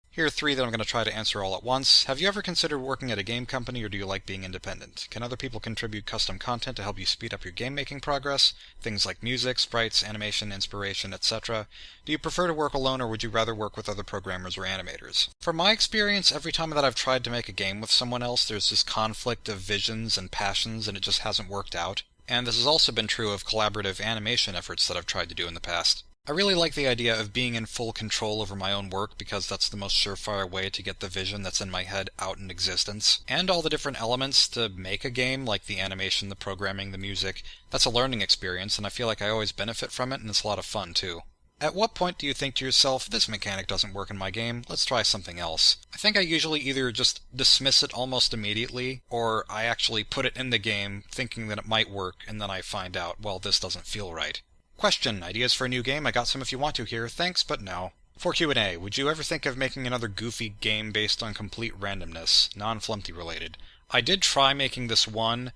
Here are 3 that I'm going to try to answer all at once. Have you ever considered working at a game company, or do you like being independent? Can other people contribute custom content to help you speed up your game-making progress? Things like music, sprites, animation, inspiration, etc. Do you prefer to work alone, or would you rather work with other programmers or animators? From my experience, every time that I've tried to make a game with someone else, there's this conflict of visions and passions, and it just hasn't worked out. And this has also been true of collaborative animation efforts that I've tried to do in the past. I really like the idea of being in full control over my own work because that's the most surefire way to get the vision that's in my head out in existence. And all the different elements to make a game, like the animation, the programming, the music, that's a learning experience, and I feel like I always benefit from it, and it's a lot of fun too. At what point do you think to yourself, this mechanic doesn't work in my game, let's try something else? I think I usually either just dismiss it almost immediately, or I actually put it in the game thinking that it might work, and then I find out, well, this doesn't feel right. Question: ideas for a new game? I got some if you want to here. Thanks, but no. For Q&A, would you ever think of making another goofy game based on complete randomness, non-Flumpty related? I did try making this one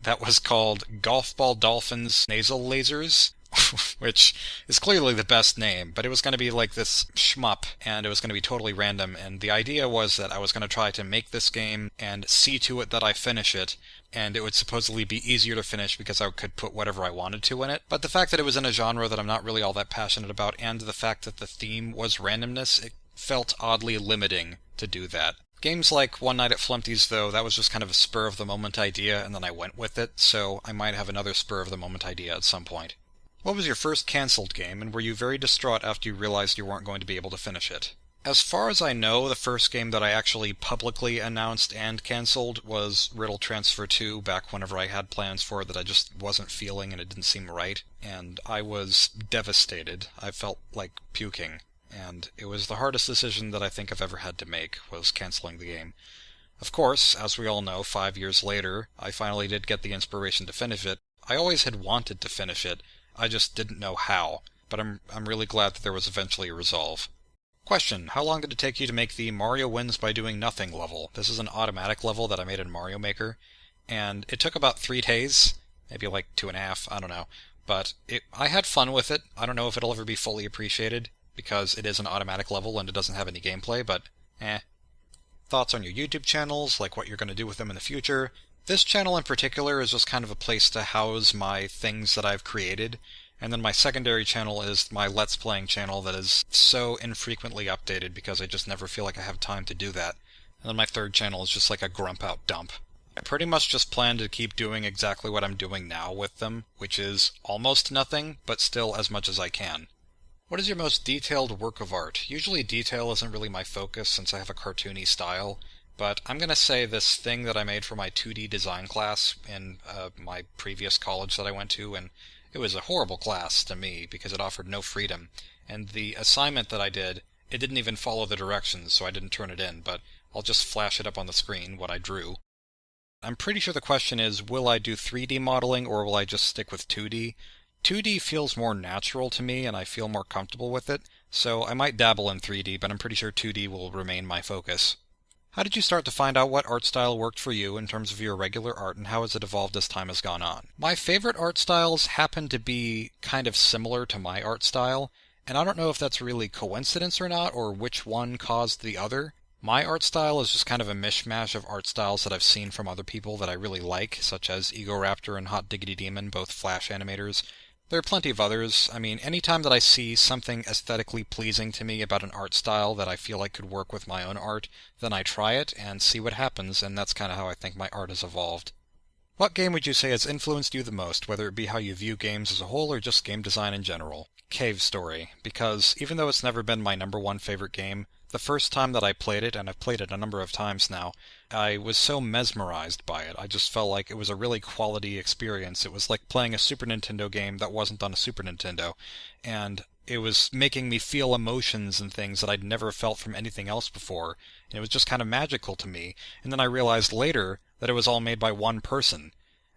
that was called Golf Ball Dolphins Nasal Lasers, which is clearly the best name, but it was going to be like this shmup, and it was going to be totally random, and the idea was that I was going to try to make this game and see to it that I finish it, and it would supposedly be easier to finish because I could put whatever I wanted to in it. But the fact that it was in a genre that I'm not really all that passionate about, and the fact that the theme was randomness, it felt oddly limiting to do that. Games like One Night at Flumpty's, though, that was just kind of a spur-of-the-moment idea, and then I went with it, so I might have another spur-of-the-moment idea at some point. What was your first cancelled game, and were you very distraught after you realized you weren't going to be able to finish it? As far as I know, the first game that I actually publicly announced and cancelled was Riddle Transfer 2, back whenever I had plans for it that I just wasn't feeling and it didn't seem right, and I was devastated. I felt like puking, and it was the hardest decision that I think I've ever had to make, was cancelling the game. Of course, as we all know, 5 years later, I finally did get the inspiration to finish it. I always had wanted to finish it, I just didn't know how, but I'm really glad that there was eventually a resolve. Question: how long did it take you to make the Mario Wins by Doing Nothing level? This is an automatic level that I made in Mario Maker, and it took about 3 days, maybe like 2.5, I don't know. but I had fun with it. I don't know if it'll ever be fully appreciated, because it is an automatic level and it doesn't have any gameplay, but eh. Thoughts on your YouTube channels, like what you're going to do with them in the future. This channel in particular is just kind of a place to house my things that I've created, and then my secondary channel is my Let's Playing channel that is so infrequently updated because I just never feel like I have time to do that. And then my third channel is just like a grump out dump. I pretty much just plan to keep doing exactly what I'm doing now with them, which is almost nothing, but still as much as I can. What is your most detailed work of art? Usually detail isn't really my focus since I have a cartoony style, but I'm going to say this thing that I made for my 2D design class in my previous college that I went to, and it was a horrible class to me because it offered no freedom, and the assignment that I did, it didn't even follow the directions, so I didn't turn it in, but I'll just flash it up on the screen, what I drew. I'm pretty sure the question is, will I do 3D modeling or will I just stick with 2D? 2D feels more natural to me and I feel more comfortable with it, so I might dabble in 3D, but I'm pretty sure 2D will remain my focus. How did you start to find out what art style worked for you in terms of your regular art, and how has it evolved as time has gone on? My favorite art styles happen to be kind of similar to my art style, and I don't know if that's really coincidence or not, or which one caused the other. My art style is just kind of a mishmash of art styles that I've seen from other people that I really like, such as Egoraptor and Hot Diggity Demon, both Flash animators. There are plenty of others. I mean, anytime that I see something aesthetically pleasing to me about an art style that I feel like could work with my own art, then I try it and see what happens, and that's kind of how I think my art has evolved. What game would you say has influenced you the most, whether it be how you view games as a whole or just game design in general? Cave Story, because even though it's never been my #1 favorite game, the first time that I played it, and I've played it a number of times now, I was so mesmerized by it. I just felt like it was a really quality experience. It was like playing a Super Nintendo game that wasn't on a Super Nintendo, and it was making me feel emotions and things that I'd never felt from anything else before, and it was just kind of magical to me. And then I realized later that it was all made by one person,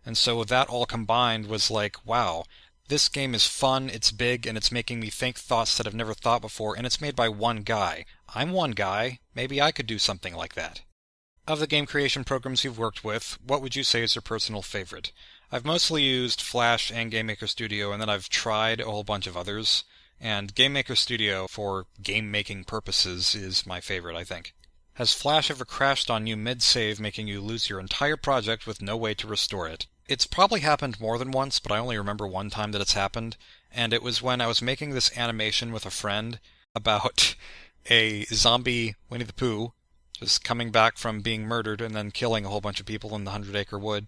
and so that all combined was like, wow, this game is fun, it's big, and it's making me think thoughts that I've never thought before, and it's made by one guy. I'm one guy. Maybe I could do something like that. Of the game creation programs you've worked with, what would you say is your personal favorite? I've mostly used Flash and GameMaker Studio, and then I've tried a whole bunch of others, and GameMaker Studio, for game-making purposes, is my favorite, I think. Has Flash ever crashed on you mid-save, making you lose your entire project with no way to restore it? It's probably happened more than once, but I only remember one time that it's happened, and it was when I was making this animation with a friend about a zombie Winnie the Pooh just coming back from being murdered and then killing a whole bunch of people in the 100-acre wood.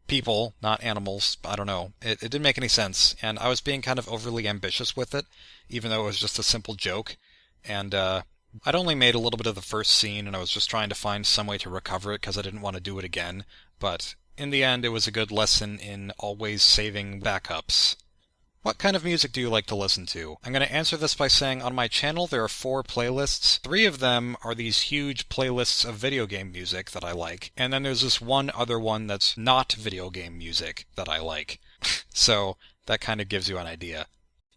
People, not animals, I don't know. It didn't make any sense, and I was being kind of overly ambitious with it, even though it was just a simple joke, and I'd only made a little bit of the first scene, and I was just trying to find some way to recover it because I didn't want to do it again, but in the end, it was a good lesson in always saving backups. What kind of music do you like to listen to? I'm going to answer this by saying on my channel there are 4 playlists. 3 of them are these huge playlists of video game music that I like, and then there's this one other one that's not video game music that I like. So that kind of gives you an idea.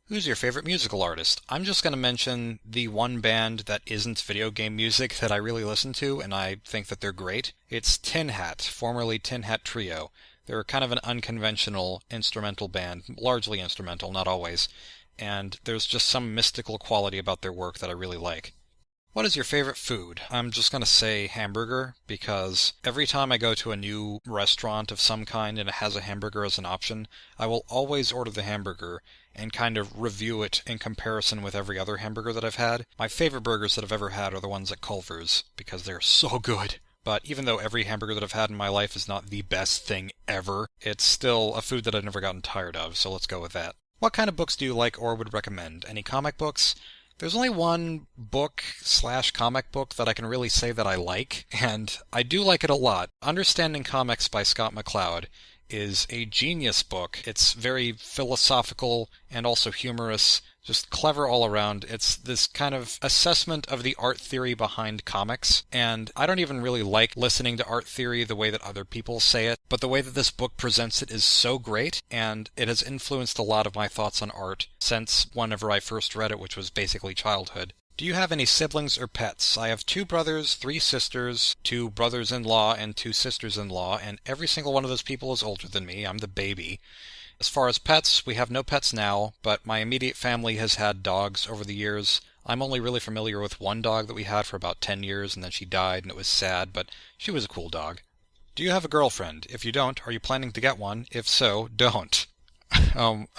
Who's your favorite musical artist? I'm just going to mention the one band that isn't video game music that I really listen to, and I think that they're great. It's Tin Hat, formerly Tin Hat Trio. They're kind of an unconventional instrumental band, largely instrumental, not always, and there's just some mystical quality about their work that I really like. What is your favorite food? I'm just going to say hamburger, because every time I go to a new restaurant of some kind and it has a hamburger as an option, I will always order the hamburger and kind of review it in comparison with every other hamburger that I've had. My favorite burgers that I've ever had are the ones at Culver's, because they're so good. But even though every hamburger that I've had in my life is not the best thing ever, it's still a food that I've never gotten tired of, so let's go with that. What kind of books do you like or would recommend? Any comic books? There's only one book/comic book that I can really say that I like, and I do like it a lot. Understanding Comics by Scott McCloud is a genius book. It's very philosophical and also humorous, just clever all around. It's this kind of assessment of the art theory behind comics, and I don't even really like listening to art theory the way that other people say it, but the way that this book presents it is so great, and it has influenced a lot of my thoughts on art since whenever I first read it, which was basically childhood. Do you have any siblings or pets? I have 2 brothers, 3 sisters, 2 brothers-in-law, and 2 sisters-in-law, and every single one of those people is older than me. I'm the baby. As far as pets, we have no pets now, but my immediate family has had dogs over the years. I'm only really familiar with one dog that we had for about 10 years, and then she died, and it was sad, but she was a cool dog. Do you have a girlfriend? If you don't, are you planning to get one? If so, don't.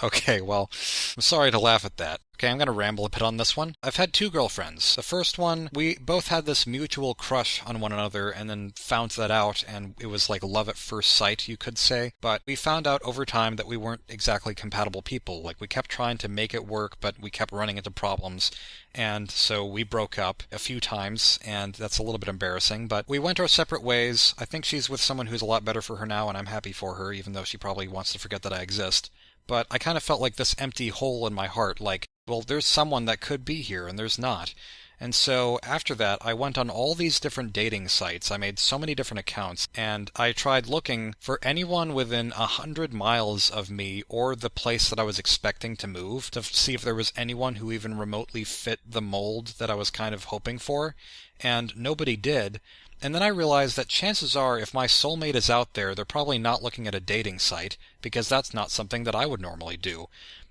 Okay, well, I'm sorry to laugh at that. Okay, I'm gonna ramble a bit on this one. I've had two girlfriends. The first one, we both had this mutual crush on one another and then found that out, and it was like love at first sight, you could say. But we found out over time that we weren't exactly compatible people. Like, we kept trying to make it work, but we kept running into problems. And so we broke up a few times, and that's a little bit embarrassing, but we went our separate ways. I think she's with someone who's a lot better for her now, and I'm happy for her, even though she probably wants to forget that I exist. But I kind of felt like this empty hole in my heart, like, well, there's someone that could be here, and there's not. And so after that, I went on all these different dating sites. I made so many different accounts, and I tried looking for anyone within 100 miles of me or the place that I was expecting to move to see if there was anyone who even remotely fit the mold that I was kind of hoping for, and nobody did. And then I realized that chances are, if my soulmate is out there, they're probably not looking at a dating site, because that's not something that I would normally do.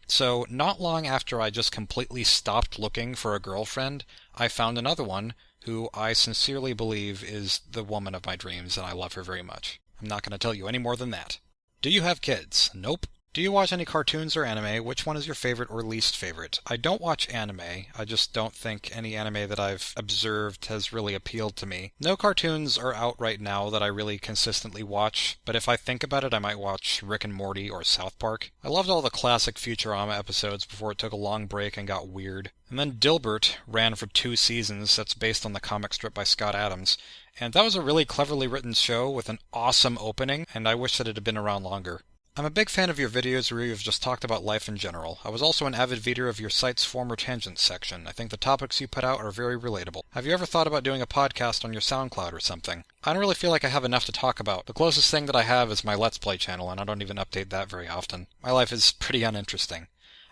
So not long after I just completely stopped looking for a girlfriend, I found another one who I sincerely believe is the woman of my dreams, and I love her very much. I'm not going to tell you any more than that. Do you have kids? Nope. Do you watch any cartoons or anime? Which one is your favorite or least favorite? I don't watch anime. I just don't think any anime that I've observed has really appealed to me. No cartoons are out right now that I really consistently watch, but if I think about it, I might watch Rick and Morty or South Park. I loved all the classic Futurama episodes before it took a long break and got weird. And then Dilbert ran for 2 seasons. That's based on the comic strip by Scott Adams. And that was a really cleverly written show with an awesome opening, and I wish that it had been around longer. I'm a big fan of your videos where you've just talked about life in general. I was also an avid reader of your site's former tangents section. I think the topics you put out are very relatable. Have you ever thought about doing a podcast on your SoundCloud or something? I don't really feel like I have enough to talk about. The closest thing that I have is my Let's Play channel, and I don't even update that very often. My life is pretty uninteresting.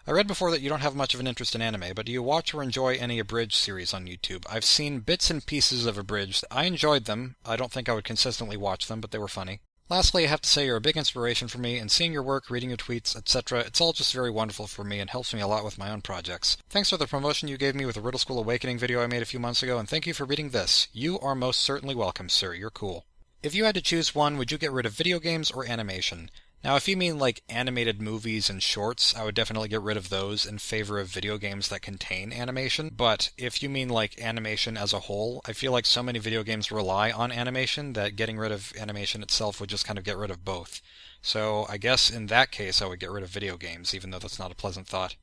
I read before that you don't have much of an interest in anime, but do you watch or enjoy any abridged series on YouTube? I've seen bits and pieces of abridged. I enjoyed them. I don't think I would consistently watch them, but they were funny. Lastly, I have to say you're a big inspiration for me, and seeing your work, reading your tweets, etc., it's all just very wonderful for me and helps me a lot with my own projects. Thanks for the promotion you gave me with the Riddle School Awakening video I made a few months ago, and thank you for reading this. You are most certainly welcome, sir. You're cool. If you had to choose one, would you get rid of video games or animation? Now, if you mean like animated movies and shorts, I would definitely get rid of those in favor of video games that contain animation. But if you mean like animation as a whole, I feel like so many video games rely on animation that getting rid of animation itself would just kind of get rid of both. So I guess in that case I would get rid of video games, even though that's not a pleasant thought.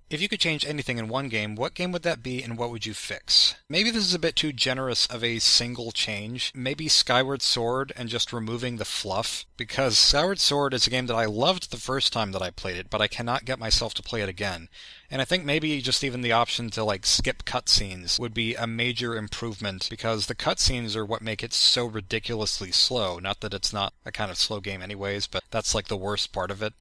If you could change anything in one game, what game would that be and what would you fix? Maybe this is a bit too generous of a single change. Maybe Skyward Sword and just removing the fluff, because Skyward Sword is a game that I loved the first time that I played it, but I cannot get myself to play it again. And I think maybe just even the option to like skip cutscenes would be a major improvement, because the cutscenes are what make it so ridiculously slow. Not that it's not a kind of slow game anyways, but that's like the worst part of it.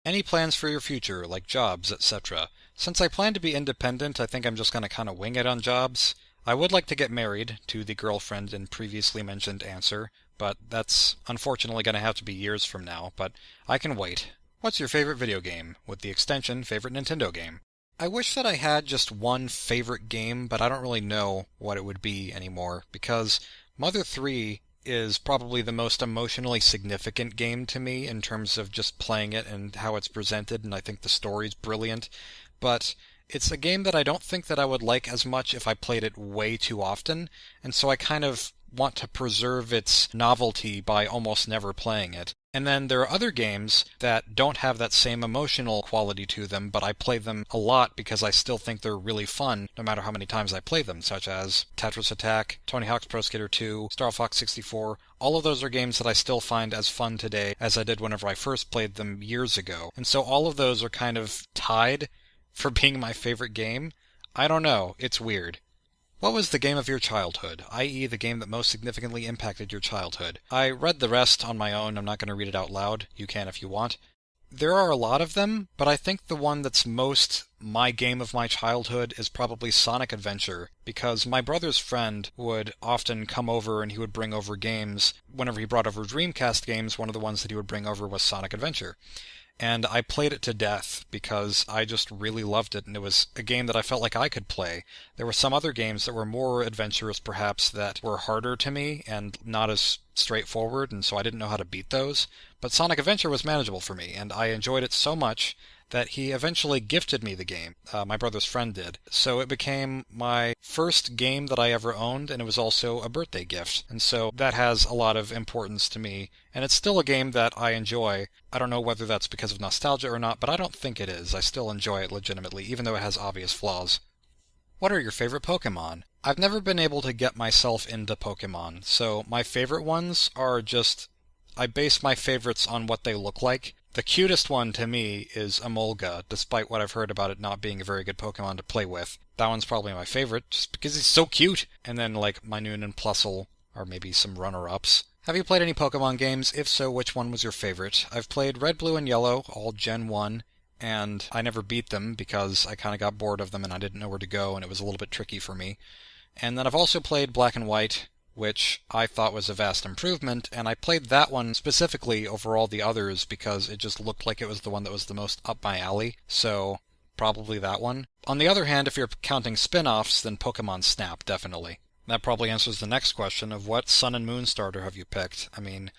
Any plans for your future, like jobs, etc.? Since I plan to be independent, I think I'm just going to kind of wing it on jobs. I would like to get married to the girlfriend in previously mentioned answer, but that's unfortunately going to have to be years from now, but I can wait. What's your favorite video game? With the extension, favorite Nintendo game? I wish that I had just one favorite game, but I don't really know what it would be anymore, because Mother 3 is probably the most emotionally significant game to me in terms of just playing it and how it's presented, and I think the story's brilliant. But it's a game that I don't think that I would like as much if I played it way too often, and so I kind of want to preserve its novelty by almost never playing it. And then there are other games that don't have that same emotional quality to them, but I play them a lot because I still think they're really fun no matter how many times I play them, such as Tetris Attack, Tony Hawk's Pro Skater 2, Star Fox 64. All of those are games that I still find as fun today as I did whenever I first played them years ago. And so all of those are kind of tied for being my favorite game. I don't know, it's weird. What was the game of your childhood, i.e. the game that most significantly impacted your childhood? I read the rest on my own. I'm not going to read it out loud. You can if you want. There are a lot of them, but I think the one that's most my game of my childhood is probably Sonic Adventure, because my brother's friend would often come over and he would bring over games. Whenever he brought over Dreamcast games, one of the ones that he would bring over was Sonic Adventure. and I played it to death because I just really loved it, and it was a game that I felt like I could play. There were some other games that were more adventurous, perhaps, that were harder to me and not as straightforward, and so I didn't know how to beat those. But Sonic Adventure was manageable for me, and I enjoyed it so much that he eventually gifted me the game. My brother's friend did. So it became my first game that I ever owned, and it was also a birthday gift. And so that has a lot of importance to me, and it's still a game that I enjoy. I don't know whether that's because of nostalgia or not, but I don't think it is. I still enjoy it legitimately, even though it has obvious flaws. What are your favorite Pokemon? I've never been able to get myself into Pokemon, so my favorite ones are just... I base my favorites on what they look like. The cutest one to me is Emolga, despite what I've heard about it not being a very good Pokemon to play with. That one's probably my favorite, just because he's so cute! And then, like, Minun and Plusle are maybe some runner-ups. Have you played any Pokemon games? If so, which one was your favorite? I've played Red, Blue, and Yellow, all Gen 1, and I never beat them because I kind of got bored of them and I didn't know where to go, and it was a little bit tricky for me. And then I've also played Black and White, which I thought was a vast improvement, and I played that one specifically over all the others because it just looked like it was the one that was the most up my alley, so probably that one. On the other hand, if you're counting spin-offs, then Pokemon Snap, definitely. That probably answers the next question of what Sun and Moon starter have you picked? I mean,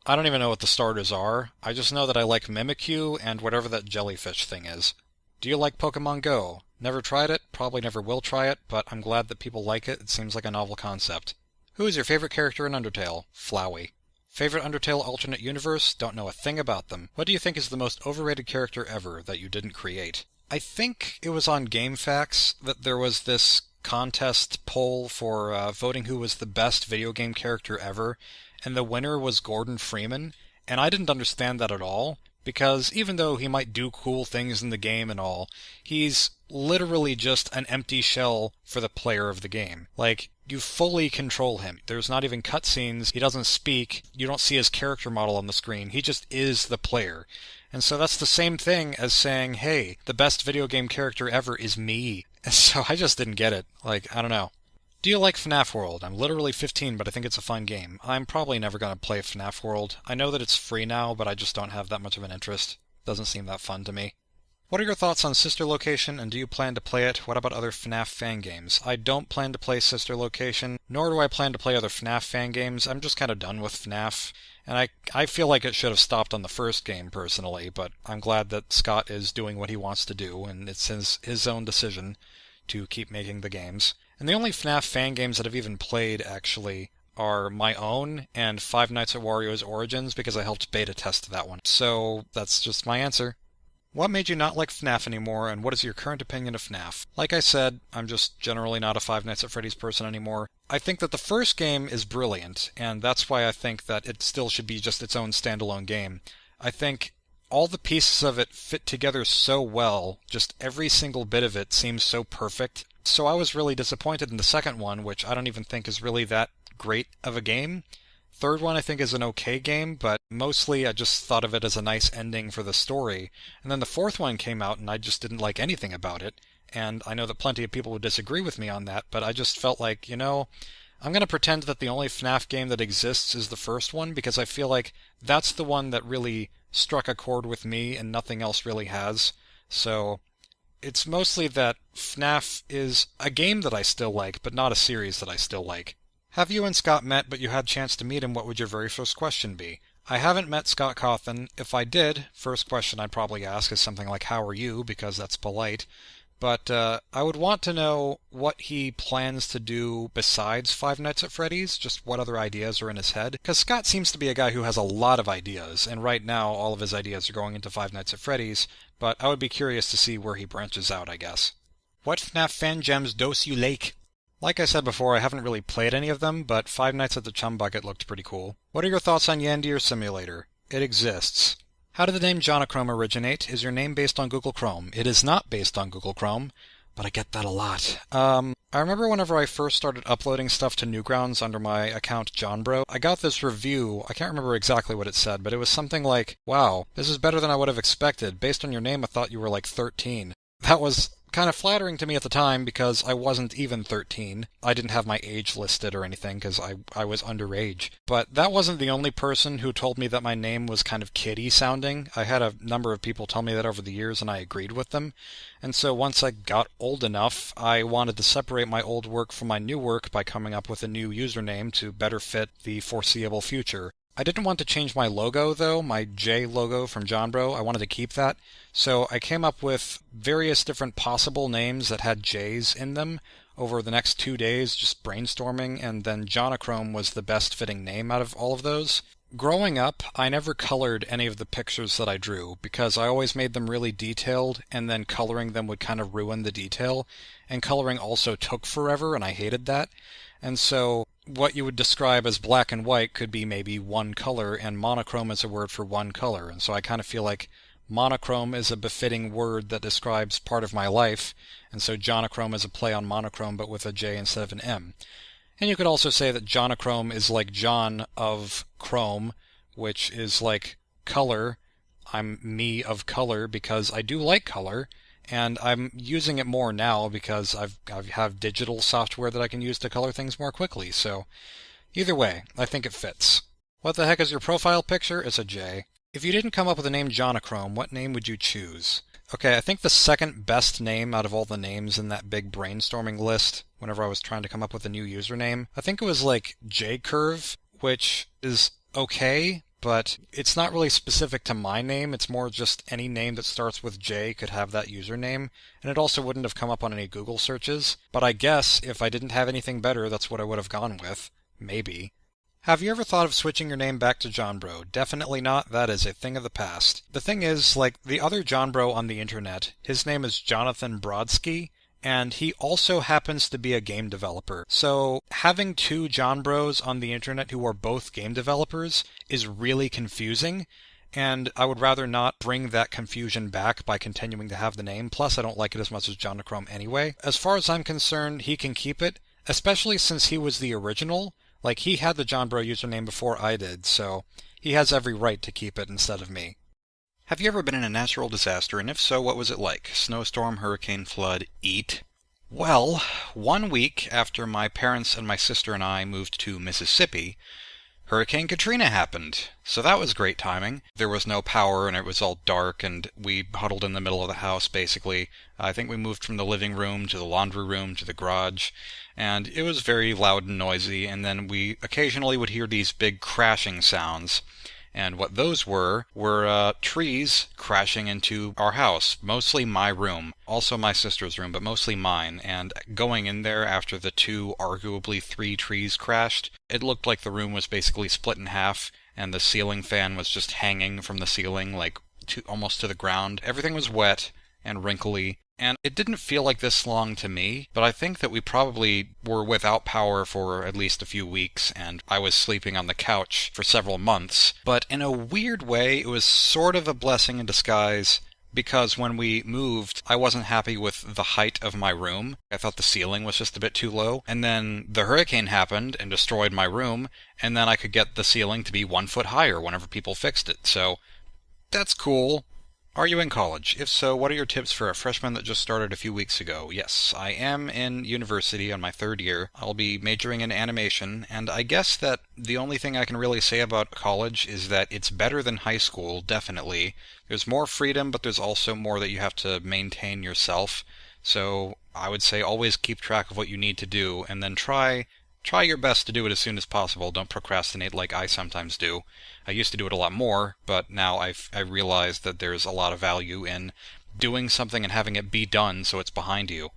I don't even know what the starters are. I just know that I like Mimikyu and whatever that jellyfish thing is. Do you like Pokemon Go? Never tried it, probably never will try it, but I'm glad that people like it. It seems like a novel concept. Who is your favorite character in Undertale? Flowey. Favorite Undertale alternate universe? Don't know a thing about them. What do you think is the most overrated character ever that you didn't create? I think it was on GameFAQs that there was this contest poll for voting who was the best video game character ever, and the winner was Gordon Freeman, and I didn't understand that at all, because even though he might do cool things in the game and all, he's literally just an empty shell for the player of the game. Like, you fully control him. There's not even cutscenes, he doesn't speak, you don't see his character model on the screen, he just is the player. And so that's the same thing as saying, hey, the best video game character ever is me. And so I just didn't get it. Like, I don't know. Do you like FNAF World? I'm literally 15, but I think it's a fun game. I'm probably never going to play FNAF World. I know that it's free now, but I just don't have that much of an interest. Doesn't seem that fun to me. What are your thoughts on Sister Location, and do you plan to play it? What about other FNAF fan games? I don't plan to play Sister Location, nor do I plan to play other FNAF fan games. I'm just kind of done with FNAF, and I feel like it should have stopped on the first game, personally, but I'm glad that Scott is doing what he wants to do, and it's his own decision to keep making the games. And the only FNAF fan games that I've even played, actually, are my own and Five Nights at Wario's Origins, because I helped beta test that one. So that's just my answer. What made you not like FNAF anymore, and what is your current opinion of FNAF? Like I said, I'm just generally not a Five Nights at Freddy's person anymore. I think that the first game is brilliant, and that's why I think that it still should be just its own standalone game. I think all the pieces of it fit together so well, just every single bit of it seems so perfect. So I was really disappointed in the second one, which I don't even think is really that great of a game. Third one I think is an okay game, but mostly I just thought of it as a nice ending for the story. And then the fourth one came out and I just didn't like anything about it. And I know that plenty of people would disagree with me on that, but I just felt like, you know, I'm going to pretend that the only FNAF game that exists is the first one, because I feel like that's the one that really struck a chord with me and nothing else really has. So it's mostly that FNAF is a game that I still like, but not a series that I still like. Have you and Scott met, but you had a chance to meet him? What would your very first question be? I haven't met Scott Cawthon. If I did, first question I'd probably ask is something like, how are you? Because that's polite. But I would want to know what he plans to do besides Five Nights at Freddy's, just what other ideas are in his head. Because Scott seems to be a guy who has a lot of ideas, and right now all of his ideas are going into Five Nights at Freddy's, but I would be curious to see where he branches out, I guess. What FNAF fan gems does you like? Like I said before, I haven't really played any of them, but Five Nights at the Chum Bucket looked pretty cool. What are your thoughts on Yandir Simulator? It exists. How did the name Jonochrome originate? Is your name based on Google Chrome? It is not based on Google Chrome, but I get that a lot. I remember whenever I first started uploading stuff to Newgrounds under my account JohnBro, I got this review. I can't remember exactly what it said, but it was something like, wow, this is better than I would have expected. Based on your name, I thought you were like 13. That was kind of flattering to me at the time because I wasn't even 13. I didn't have my age listed or anything because I was underage. But that wasn't the only person who told me that my name was kind of kiddie sounding. I had a number of people tell me that over the years and I agreed with them. And so once I got old enough, I wanted to separate my old work from my new work by coming up with a new username to better fit the foreseeable future. I didn't want to change my logo, though, my J logo from Jonbro. I wanted to keep that. So I came up with various different possible names that had J's in them over the next 2 days, just brainstorming, and then Jonochrome was the best fitting name out of all of those. Growing up, I never colored any of the pictures that I drew, because I always made them really detailed, and then coloring them would kind of ruin the detail, and coloring also took forever, and I hated that. And so what you would describe as black and white could be maybe one color, and monochrome is a word for one color. And so I kind of feel like monochrome is a befitting word that describes part of my life, and so Jonochrome is a play on monochrome but with a J instead of an M. And you could also say that Jonochrome is like John of Chrome, which is like color. I'm me of color because I do like color. And I'm using it more now because I have digital software that I can use to color things more quickly, so either way, I think it fits. What the heck is your profile picture? It's a J. If you didn't come up with the name Jonochrome, what name would you choose? Okay, I think the second best name out of all the names in that big brainstorming list, whenever I was trying to come up with a new username, I think it was like J-Curve, which is okay, but it's not really specific to my name. It's more just any name that starts with J could have that username, and it also wouldn't have come up on any Google searches. But I guess if I didn't have anything better, that's what I would have gone with. Maybe. Have you ever thought of switching your name back to Jonbro? Definitely not. That is a thing of the past. The thing is, like, the other Jonbro on the internet, his name is Jonathan Brodsky, and he also happens to be a game developer. So having two Jonbros on the internet who are both game developers is really confusing, and I would rather not bring that confusion back by continuing to have the name. Plus, I don't like it as much as Jonochrome anyway. As far as I'm concerned, he can keep it, especially since he was the original. Like, he had the Jonbro username before I did, so he has every right to keep it instead of me. Have you ever been in a natural disaster, and if so, what was it like? Snowstorm, hurricane, flood, eat? Well, 1 week after my parents and my sister and I moved to Mississippi, Hurricane Katrina happened. So that was great timing. There was no power and it was all dark and we huddled in the middle of the house basically. I think we moved from the living room to the laundry room to the garage, and it was very loud and noisy, and then we occasionally would hear these big crashing sounds. And what those were trees crashing into our house, mostly my room, also my sister's room, but mostly mine. And going in there after the two, arguably 3 trees crashed, it looked like the room was basically split in half, and the ceiling fan was just hanging from the ceiling, like almost to the ground. Everything was wet and wrinkly. And it didn't feel like this long to me, but I think that we probably were without power for at least a few weeks, and I was sleeping on the couch for several months. But in a weird way, it was sort of a blessing in disguise, because when we moved, I wasn't happy with the height of my room. I thought the ceiling was just a bit too low. And then the hurricane happened and destroyed my room, and then I could get the ceiling to be 1 foot higher whenever people fixed it. So that's cool. Are you in college? If so, what are your tips for a freshman that just started a few weeks ago? Yes, I am in university on my 3rd year. I'll be majoring in animation, and I guess that the only thing I can really say about college is that it's better than high school, definitely. There's more freedom, but there's also more that you have to maintain yourself. So I would say always keep track of what you need to do, and then try your best to do it as soon as possible. Don't procrastinate like I sometimes do. I used to do it a lot more, but now I realize that there's a lot of value in doing something and having it be done so it's behind you.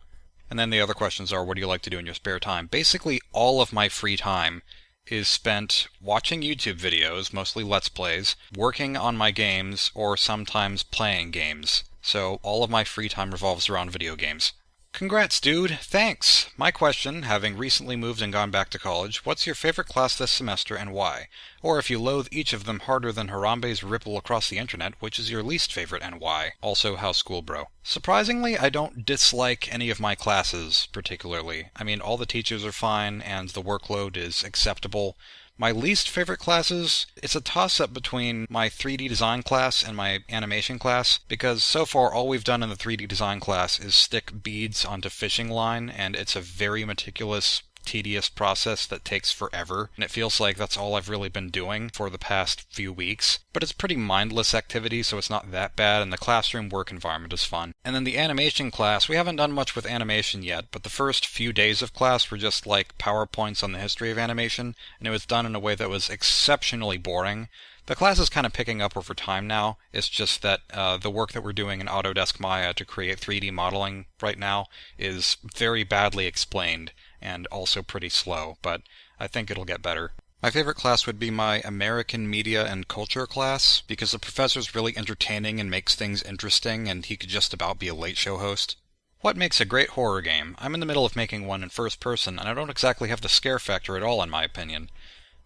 And then the other questions are, what do you like to do in your spare time? Basically, all of my free time is spent watching YouTube videos, mostly Let's Plays, working on my games, or sometimes playing games. So all of my free time revolves around video games. Congrats, dude. Thanks. My question, having recently moved and gone back to college, what's your favorite class this semester and why? Or if you loathe each of them harder than Harambe's ripple across the internet, which is your least favorite and why? Also, how's school, bro? Surprisingly, I don't dislike any of my classes particularly. I mean, all the teachers are fine and the workload is acceptable, My least favorite classes, it's a toss-up between my 3D design class and my animation class, because so far all we've done in the 3D design class is stick beads onto fishing line, and it's a very meticulous, tedious process that takes forever, and it feels like that's all I've really been doing for the past few weeks. But it's pretty mindless activity, so it's not that bad, and the classroom work environment is fun. And then the animation class, we haven't done much with animation yet, but the first few days of class were just like PowerPoints on the history of animation, and it was done in a way that was exceptionally boring. The class is kind of picking up over time now. It's just that the work that we're doing in Autodesk Maya to create 3D modeling right now is very badly explained and also pretty slow, but I think it'll get better. My favorite class would be my American Media and Culture class, because the professor's really entertaining and makes things interesting, and he could just about be a late show host. What makes a great horror game? I'm in the middle of making one in first person, and I don't exactly have the scare factor at all in my opinion.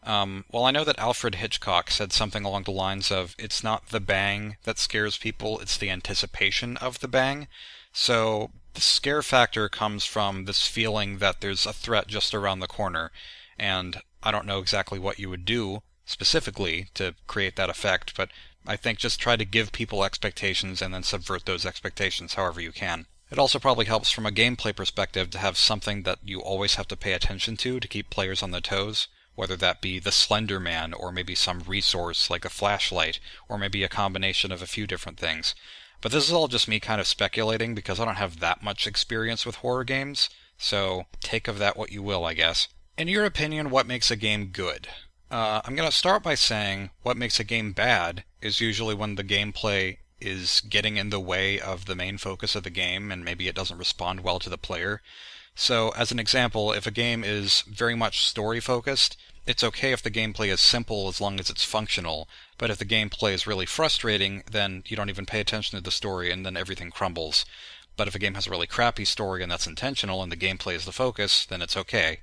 Well, I know that Alfred Hitchcock said something along the lines of, it's not the bang that scares people, it's the anticipation of the bang. So the scare factor comes from this feeling that there's a threat just around the corner, and I don't know exactly what you would do specifically to create that effect, but I think just try to give people expectations and then subvert those expectations however you can. It also probably helps from a gameplay perspective to have something that you always have to pay attention to keep players on their toes, whether that be the Slender Man, or maybe some resource like a flashlight, or maybe a combination of a few different things. But this is all just me kind of speculating because I don't have that much experience with horror games, so take of that what you will, I guess. In your opinion, what makes a game good? I'm going to start by saying what makes a game bad is usually when the gameplay is getting in the way of the main focus of the game and maybe it doesn't respond well to the player. So, as an example, if a game is very much story-focused, it's okay if the gameplay is simple as long as it's functional, but if the gameplay is really frustrating, then you don't even pay attention to the story and then everything crumbles. But if a game has a really crappy story and that's intentional and the gameplay is the focus, then it's okay.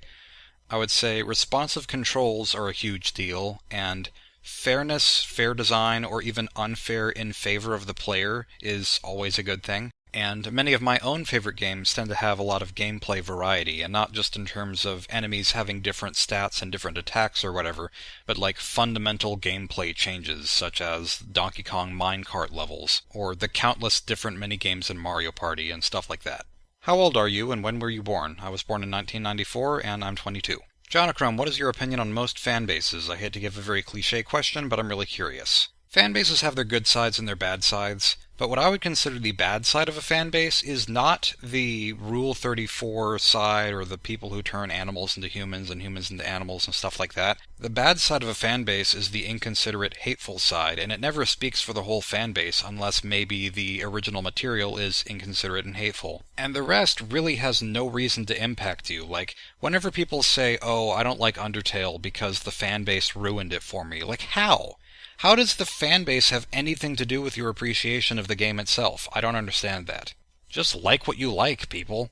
I would say responsive controls are a huge deal, and fairness, fair design, or even unfair in favor of the player is always a good thing. And many of my own favorite games tend to have a lot of gameplay variety, and not just in terms of enemies having different stats and different attacks or whatever, but like fundamental gameplay changes, such as Donkey Kong minecart levels, or the countless different minigames in Mario Party and stuff like that. How old are you, and when were you born? I was born in 1994, and I'm 22. Jonochrome, what is your opinion on most fan bases? I hate to give a very cliché question, but I'm really curious. Fan bases have their good sides and their bad sides, but what I would consider the bad side of a fan base is not the Rule 34 side or the people who turn animals into humans and humans into animals and stuff like that. The bad side of a fan base is the inconsiderate, hateful side, and it never speaks for the whole fan base unless maybe the original material is inconsiderate and hateful. And the rest really has no reason to impact you. Like, whenever people say, oh, I don't like Undertale because the fan base ruined it for me, like, how? How does the fanbase have anything to do with your appreciation of the game itself? I don't understand that. Just like what you like, people.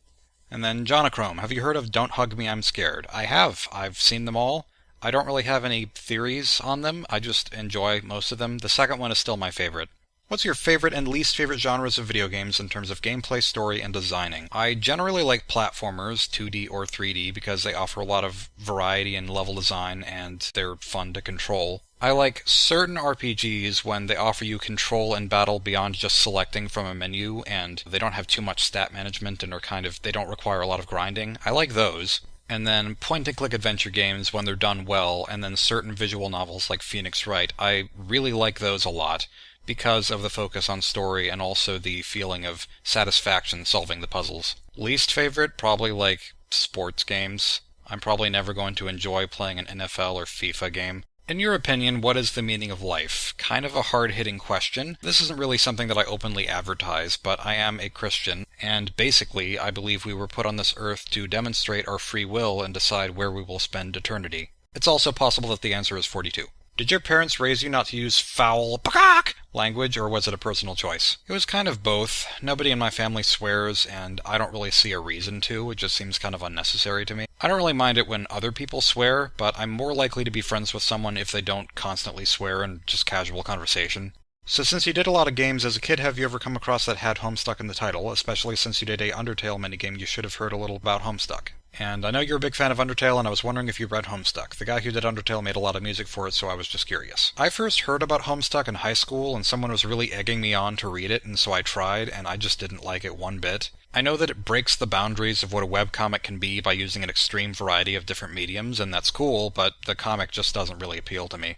And then Jonochrome, have you heard of Don't Hug Me, I'm Scared? I have. I've seen them all. I don't really have any theories on them. I just enjoy most of them. The second one is still my favorite. What's your favorite and least favorite genres of video games in terms of gameplay, story, and designing? I generally like platformers, 2D or 3D, because they offer a lot of variety in level design and they're fun to control. I like certain RPGs when they offer you control and battle beyond just selecting from a menu, and they don't have too much stat management and they don't require a lot of grinding. I like those. And then point-and-click adventure games when they're done well, and then certain visual novels like Phoenix Wright. I really like those a lot, because of the focus on story and also the feeling of satisfaction solving the puzzles. Least favorite, probably like sports games. I'm probably never going to enjoy playing an NFL or FIFA game. In your opinion, what is the meaning of life? Kind of a hard-hitting question. This isn't really something that I openly advertise, but I am a Christian, and basically I believe we were put on this earth to demonstrate our free will and decide where we will spend eternity. It's also possible that the answer is 42. Did your parents raise you not to use foul language, or was it a personal choice? It was kind of both. Nobody in my family swears, and I don't really see a reason to. It just seems kind of unnecessary to me. I don't really mind it when other people swear, but I'm more likely to be friends with someone if they don't constantly swear in just casual conversation. So since you did a lot of games as a kid, have you ever come across that had Homestuck in the title? Especially since you did a Undertale minigame, you should have heard a little about Homestuck. And I know you're a big fan of Undertale, and I was wondering if you read Homestuck. The guy who did Undertale made a lot of music for it, so I was just curious. I first heard about Homestuck in high school, and someone was really egging me on to read it, and so I tried, and I just didn't like it one bit. I know that it breaks the boundaries of what a webcomic can be by using an extreme variety of different mediums, and that's cool, but the comic just doesn't really appeal to me.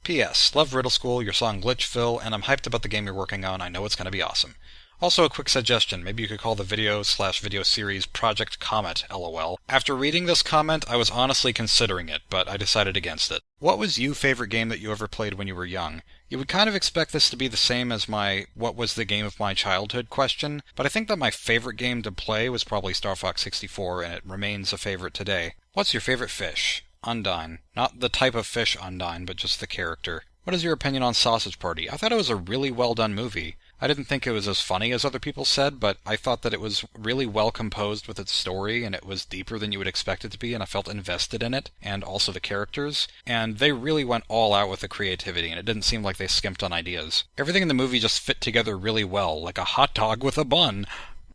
P.S. Love Riddle School, your song Glitchville, and I'm hyped about the game you're working on. I know it's going to be awesome. Also, a quick suggestion. Maybe you could call the video/video series Project Comet, LOL. After reading this comment, I was honestly considering it, but I decided against it. What was your favorite game that you ever played when you were young? You would kind of expect this to be the same as my what was the game of my childhood question, but I think that my favorite game to play was probably Star Fox 64, and it remains a favorite today. What's your favorite fish? Undine. Not the type of fish Undine, but just the character. What is your opinion on Sausage Party? I thought it was a really well done movie. I didn't think it was as funny as other people said, but I thought that it was really well composed with its story, and it was deeper than you would expect it to be, and I felt invested in it, and also the characters. And they really went all out with the creativity, and it didn't seem like they skimped on ideas. Everything in the movie just fit together really well, like a hot dog with a bun.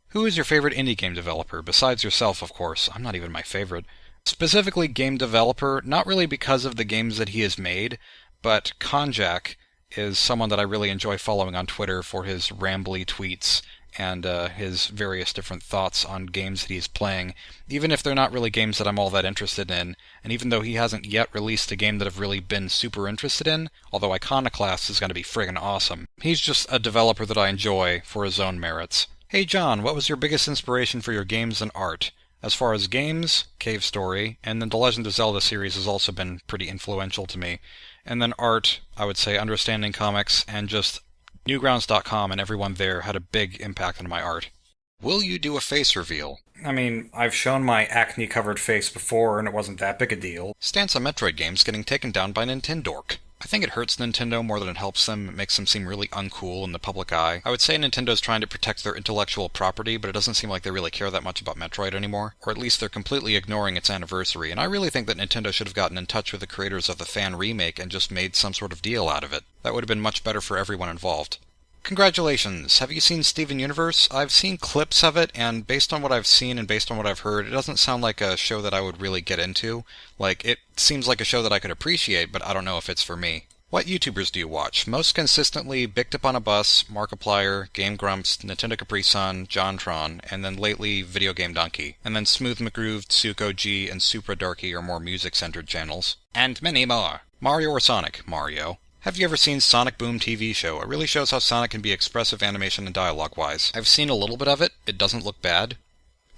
Who is your favorite indie game developer? Besides yourself, of course. I'm not even my favorite. Specifically game developer, not really because of the games that he has made, but Konjak is someone that I really enjoy following on Twitter for his rambly tweets and his various different thoughts on games that he's playing, even if they're not really games that I'm all that interested in, and even though he hasn't yet released a game that I've really been super interested in, although Iconoclast is going to be friggin' awesome. He's just a developer that I enjoy for his own merits. Hey John, what was your biggest inspiration for your games and art? As far as games, Cave Story, and then the Legend of Zelda series has also been pretty influential to me. And then art, I would say Understanding Comics, and just Newgrounds.com and everyone there had a big impact on my art. Will you do a face reveal? I mean, I've shown my acne-covered face before and it wasn't that big a deal. Stance on Metroid games getting taken down by Nintendork. I think it hurts Nintendo more than it helps them. It makes them seem really uncool in the public eye. I would say Nintendo's trying to protect their intellectual property, but it doesn't seem like they really care that much about Metroid anymore. Or at least they're completely ignoring its anniversary, and I really think that Nintendo should have gotten in touch with the creators of the fan remake and just made some sort of deal out of it. That would have been much better for everyone involved. Congratulations! Have you seen Steven Universe? I've seen clips of it, and based on what I've seen and based on what I've heard, it doesn't sound like a show that I would really get into. Like, it seems like a show that I could appreciate, but I don't know if it's for me. What YouTubers do you watch? Most consistently, Bicked Up on a Bus, Markiplier, Game Grumps, Nintendo Capri Sun, JonTron, and then lately Video Game Donkey. And then Smooth McGrooved, Suko G, and Supra Darky are more music-centered channels. And many more. Mario or Sonic? Mario. Have you ever seen Sonic Boom TV show? It really shows how Sonic can be expressive animation and dialogue-wise. I've seen a little bit of it, it doesn't look bad,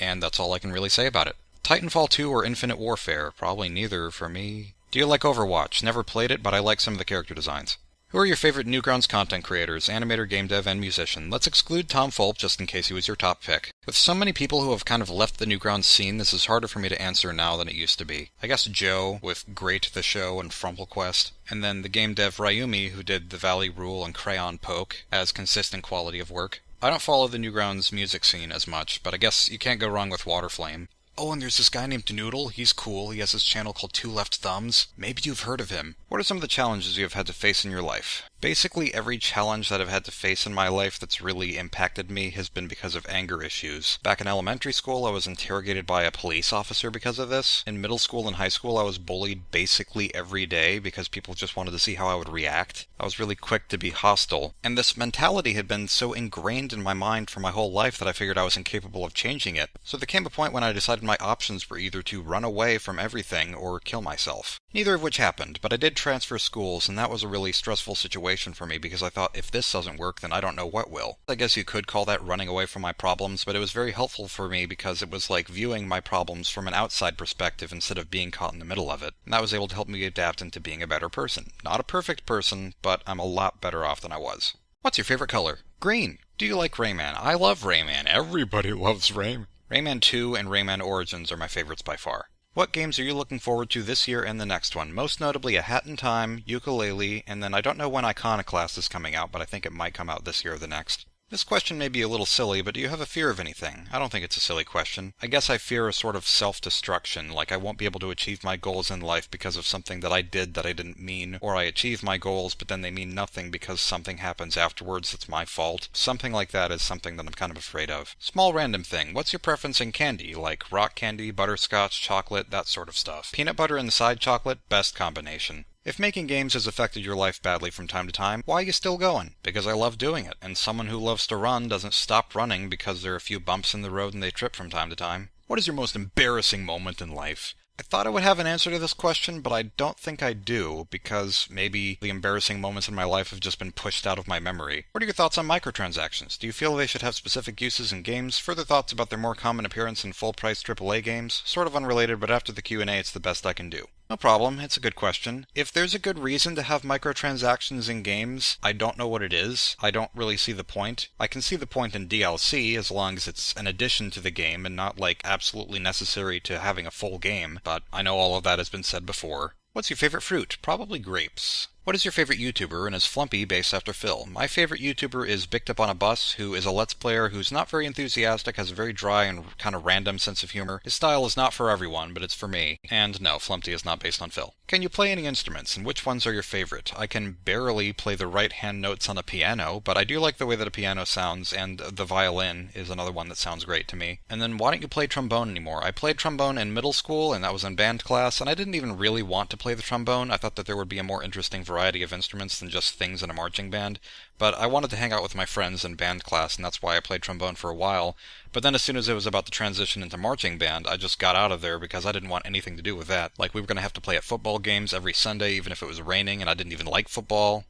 and that's all I can really say about it. Titanfall 2 or Infinite Warfare? Probably neither for me. Do you like Overwatch? Never played it, but I like some of the character designs. Who are your favorite Newgrounds content creators, animator, game dev, and musician? Let's exclude Tom Fulp just in case he was your top pick. With so many people who have kind of left the Newgrounds scene, this is harder for me to answer now than it used to be. I guess Joe, with Great the Show and FrumpleQuest, and then the game dev Ryumi, who did The Valley Rule and Crayon Poke, as consistent quality of work. I don't follow the Newgrounds music scene as much, but I guess you can't go wrong with Waterflame. Oh, and there's this guy named Noodle. He's cool. He has this channel called Two Left Thumbs. Maybe you've heard of him. What are some of the challenges you have had to face in your life? Basically, every challenge that I've had to face in my life that's really impacted me has been because of anger issues. Back in elementary school, I was interrogated by a police officer because of this. In middle school and high school, I was bullied basically every day because people just wanted to see how I would react. I was really quick to be hostile. And this mentality had been so ingrained in my mind for my whole life that I figured I was incapable of changing it. So there came a point when I decided my options were either to run away from everything or kill myself. Neither of which happened, but I did transfer schools, and that was a really stressful situation for me because I thought if this doesn't work, then I don't know what will. I guess you could call that running away from my problems, but it was very helpful for me because it was like viewing my problems from an outside perspective instead of being caught in the middle of it. And that was able to help me adapt into being a better person. Not a perfect person, but I'm a lot better off than I was. What's your favorite color? Green. Do you like Rayman? I love Rayman. Everybody loves Rayman. Rayman 2 and Rayman Origins are my favorites by far. What games are you looking forward to this year and the next one? Most notably A Hat in Time, Yooka-Laylee, and then I don't know when Iconoclast is coming out, but I think it might come out this year or the next. This question may be a little silly, but do you have a fear of anything? I don't think it's a silly question. I guess I fear a sort of self-destruction, like I won't be able to achieve my goals in life because of something that I did that I didn't mean, or I achieve my goals but then they mean nothing because something happens afterwards that's my fault. Something like that is something that I'm kind of afraid of. Small random thing, what's your preference in candy? Like rock candy, butterscotch, chocolate, that sort of stuff. Peanut butter inside chocolate, best combination. If making games has affected your life badly from time to time, why are you still going? Because I love doing it, and someone who loves to run doesn't stop running because there are a few bumps in the road and they trip from time to time. What is your most embarrassing moment in life? I thought I would have an answer to this question, but I don't think I do, because maybe the embarrassing moments in my life have just been pushed out of my memory. What are your thoughts on microtransactions? Do you feel they should have specific uses in games? Further thoughts about their more common appearance in full-price AAA games? Sort of unrelated, but after the Q&A it's the best I can do. No problem, it's a good question. If there's a good reason to have microtransactions in games, I don't know what it is. I don't really see the point. I can see the point in DLC as long as it's an addition to the game and not like absolutely necessary to having a full game, but I know all of that has been said before. What's your favorite fruit? Probably grapes. What is your favorite YouTuber, and is Flumpy based after Phil? My favorite YouTuber is Bicked Up on a Bus, who is a Let's Player who's not very enthusiastic, has a very dry and kind of random sense of humor. His style is not for everyone, but it's for me. And no, Flumpy is not based on Phil. Can you play any instruments, and which ones are your favorite? I can barely play the right hand notes on a piano, but I do like the way that a piano sounds, and the violin is another one that sounds great to me. And then why don't you play trombone anymore? I played trombone in middle school, and that was in band class, and I didn't even really want to play the trombone. I thought that there would be a more interesting variety of instruments than just things in a marching band, but I wanted to hang out with my friends in band class, and that's why I played trombone for a while. But then as soon as it was about to transition into marching band, I just got out of there because I didn't want anything to do with that. Like, we were going to have to play at football games every Sunday, even if it was raining, and I didn't even like football.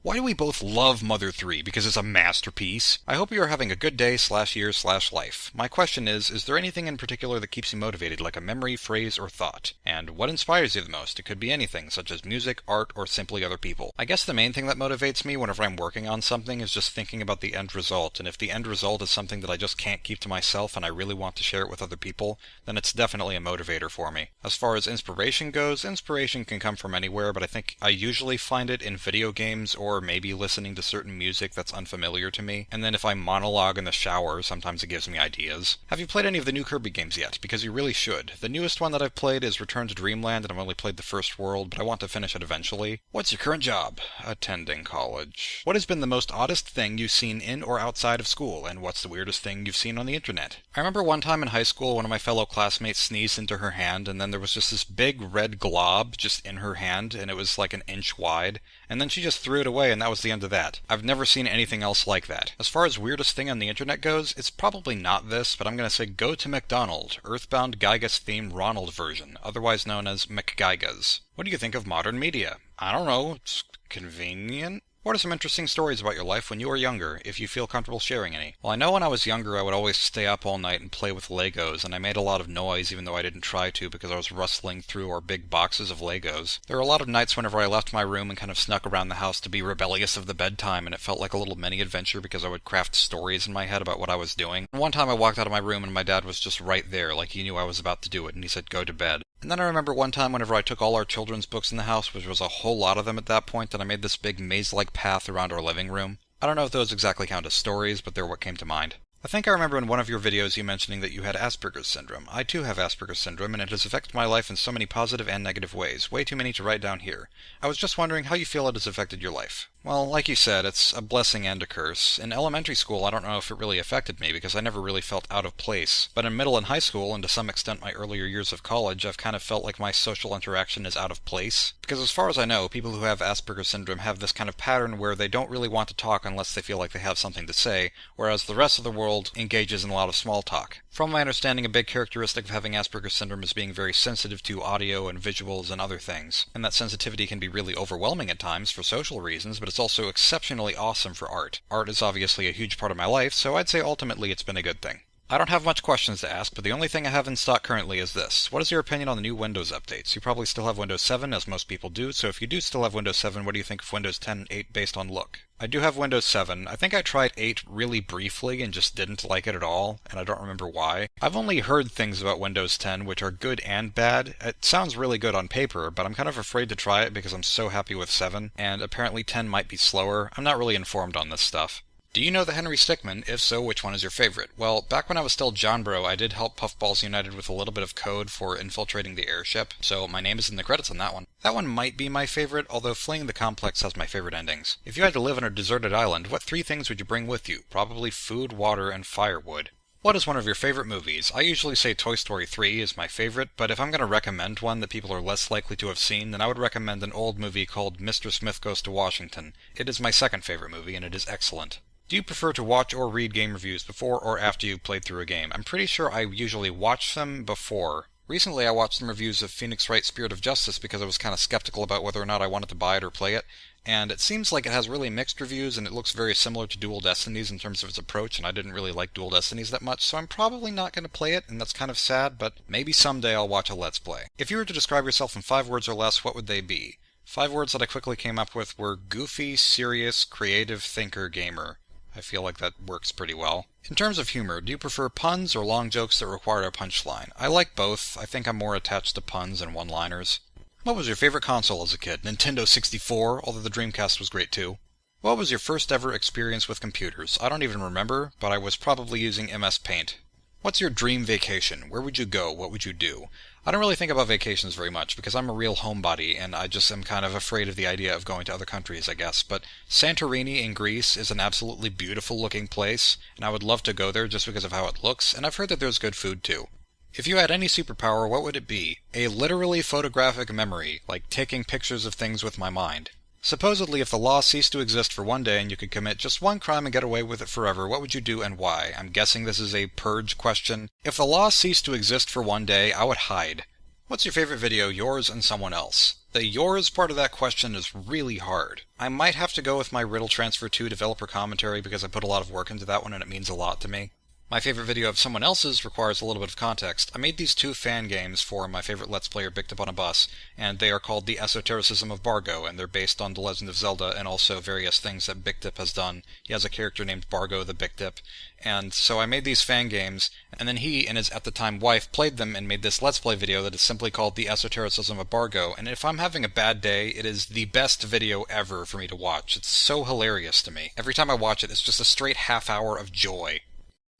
Why do we both love Mother 3? Because it's a masterpiece? I hope you are having a good day /year/life. My question is there anything in particular that keeps you motivated, like a memory, phrase, or thought? And what inspires you the most? It could be anything, such as music, art, or simply other people. I guess the main thing that motivates me whenever I'm working on something is just thinking about the end result, and if the end result is something that I just can't keep to myself and I really want to share it with other people, then it's definitely a motivator for me. As far as inspiration goes, inspiration can come from anywhere, but I think I usually find it in video games or maybe listening to certain music that's unfamiliar to me, and then if I monologue in the shower, sometimes it gives me ideas. Have you played any of the new Kirby games yet? Because you really should. The newest one that I've played is Return to Dreamland, and I've only played the first world, but I want to finish it eventually. What's your current job? Attending college. What has been the most oddest thing you've seen in or outside of school, and what's the weirdest thing you've seen on the internet? I remember one time in high school, one of my fellow classmates sneezed into her hand, and then there was just this big red glob just in her hand, and it was like an inch wide, and then she just threw it away, and that was the end of that. I've never seen anything else like that. As far as weirdest thing on the internet goes, it's probably not this, but I'm gonna say go to McDonald, Earthbound Gygas themed Ronald version, otherwise known as McGygas. What do you think of modern media? I don't know, it's convenient? What are some interesting stories about your life when you were younger, if you feel comfortable sharing any? Well, I know when I was younger I would always stay up all night and play with Legos, and I made a lot of noise even though I didn't try to because I was rustling through our big boxes of Legos. There were a lot of nights whenever I left my room and kind of snuck around the house to be rebellious of the bedtime, and it felt like a little mini-adventure because I would craft stories in my head about what I was doing. And one time I walked out of my room and my dad was just right there, like he knew I was about to do it, and he said, "Go to bed." And then I remember one time whenever I took all our children's books in the house, which was a whole lot of them at that point, and I made this big maze-like path around our living room. I don't know if those exactly count as stories, but they're what came to mind. I think I remember in one of your videos you mentioning that you had Asperger's syndrome. I too have Asperger's syndrome, and it has affected my life in so many positive and negative ways, way too many to write down here. I was just wondering how you feel it has affected your life. Well, like you said, it's a blessing and a curse. In elementary school, I don't know if it really affected me because I never really felt out of place. But in middle and high school, and to some extent my earlier years of college, I've kind of felt like my social interaction is out of place. Because as far as I know, people who have Asperger's syndrome have this kind of pattern where they don't really want to talk unless they feel like they have something to say, whereas the rest of the world engages in a lot of small talk. From my understanding, a big characteristic of having Asperger's syndrome is being very sensitive to audio and visuals and other things. And that sensitivity can be really overwhelming at times for social reasons, but it's also exceptionally awesome for art. Art is obviously a huge part of my life, so I'd say ultimately it's been a good thing. I don't have much questions to ask, but the only thing I have in stock currently is this. What is your opinion on the new Windows updates? You probably still have Windows 7, as most people do, so if you do still have Windows 7, what do you think of Windows 10 and 8 based on look? I do have Windows 7. I think I tried 8 really briefly and just didn't like it at all, and I don't remember why. I've only heard things about Windows 10 which are good and bad. It sounds really good on paper, but I'm kind of afraid to try it because I'm so happy with 7, and apparently 10 might be slower. I'm not really informed on this stuff. Do you know the Henry Stickmin? If so, which one is your favorite? Well, back when I was still John Bro, I did help Puffballs United with a little bit of code for infiltrating the airship, so my name is in the credits on that one. That one might be my favorite, although Fleeing the Complex has my favorite endings. If you had to live on a deserted island, what 3 things would you bring with you? Probably food, water, and firewood. What is one of your favorite movies? I usually say Toy Story 3 is my favorite, but if I'm going to recommend one that people are less likely to have seen, then I would recommend an old movie called Mr. Smith Goes to Washington. It is my second favorite movie, and it is excellent. Do you prefer to watch or read game reviews before or after you've played through a game? I'm pretty sure I usually watch them before. Recently I watched some reviews of Phoenix Wright Spirit of Justice because I was kind of skeptical about whether or not I wanted to buy it or play it, and it seems like it has really mixed reviews and it looks very similar to Dual Destinies in terms of its approach, and I didn't really like Dual Destinies that much, so I'm probably not going to play it, and that's kind of sad, but maybe someday I'll watch a Let's Play. If you were to describe yourself in 5 words or less, what would they be? 5 words that I quickly came up with were goofy, serious, creative, thinker, gamer. I feel like that works pretty well. In terms of humor, do you prefer puns or long jokes that require a punchline? I like both. I think I'm more attached to puns and one-liners. What was your favorite console as a kid? Nintendo 64, although the Dreamcast was great too. What was your first ever experience with computers? I don't even remember, but I was probably using MS Paint. What's your dream vacation? Where would you go? What would you do? I don't really think about vacations very much because I'm a real homebody and I just am kind of afraid of the idea of going to other countries, I guess. But Santorini in Greece is an absolutely beautiful looking place, and I would love to go there just because of how it looks, and I've heard that there's good food too. If you had any superpower, what would it be? A literally photographic memory, like taking pictures of things with my mind. Supposedly, if the law ceased to exist for one day and you could commit just one crime and get away with it forever, what would you do and why? I'm guessing this is a purge question. If the law ceased to exist for one day, I would hide. What's your favorite video, yours and someone else? The yours part of that question is really hard. I might have to go with my Riddle Transfer 2 developer commentary because I put a lot of work into that one and it means a lot to me. My favorite video of someone else's requires a little bit of context. I made these 2 fan games for my favorite Let's Player, Bicked Up on a Bus, and they are called The Esotericism of Bargo, and they're based on The Legend of Zelda and also various things that Bicked Up has done. He has a character named Bargo the Bicked Up, and so I made these fan games, and then he and his at-the-time wife played them and made this Let's Play video that is simply called The Esotericism of Bargo, and if I'm having a bad day, it is the best video ever for me to watch. It's so hilarious to me. Every time I watch it, it's just a straight half hour of joy.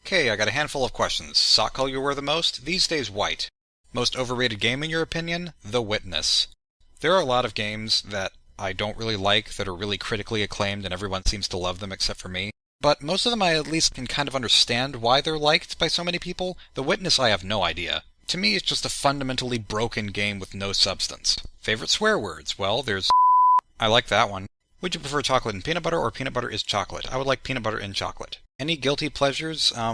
Okay, I got a handful of questions. Sock color you wear the most? These days, white. Most overrated game in your opinion? The Witness. There are a lot of games that I don't really like that are really critically acclaimed and everyone seems to love them except for me. But most of them I at least can kind of understand why they're liked by so many people. The Witness I have no idea. To me it's just a fundamentally broken game with no substance. Favorite swear words? Well, there's I like that one. Would you prefer chocolate and peanut butter or peanut butter is chocolate? I would like peanut butter and chocolate. Any guilty pleasures? Out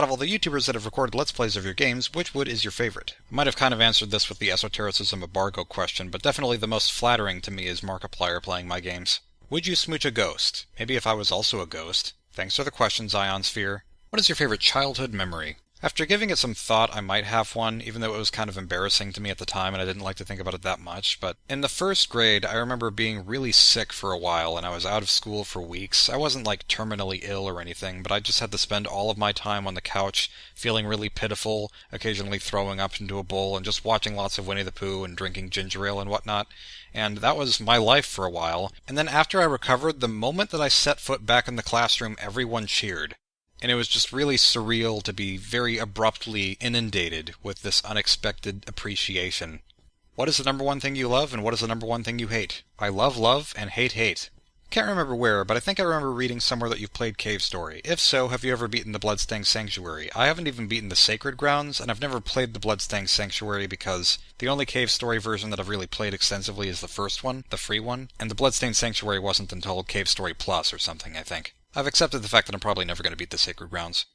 of all the YouTubers that have recorded Let's Plays of your games, which wood is your favorite? I might have kind of answered this with the esotericism of Bargo question, but definitely the most flattering to me is Markiplier playing my games. Would you smooch a ghost? Maybe if I was also a ghost. Thanks for the questions, Ionsphere. What is your favorite childhood memory? After giving it some thought, I might have one, even though it was kind of embarrassing to me at the time and I didn't like to think about it that much. But in the 1st grade, I remember being really sick for a while and I was out of school for weeks. I wasn't like terminally ill or anything, but I just had to spend all of my time on the couch feeling really pitiful, occasionally throwing up into a bowl and just watching lots of Winnie the Pooh and drinking ginger ale and whatnot. And that was my life for a while. And then after I recovered, the moment that I set foot back in the classroom, everyone cheered. And it was just really surreal to be very abruptly inundated with this unexpected appreciation. What is the number one thing you love, and what is the number one thing you hate? I love love and hate hate. Can't remember where, but I think I remember reading somewhere that you've played Cave Story. If so, have you ever beaten the Bloodstained Sanctuary? I haven't even beaten the Sacred Grounds, and I've never played the Bloodstained Sanctuary because the only Cave Story version that I've really played extensively is the first one, the free one, and the Bloodstained Sanctuary wasn't until Cave Story Plus or something, I think. I've accepted the fact that I'm probably never going to beat the Sacred Grounds.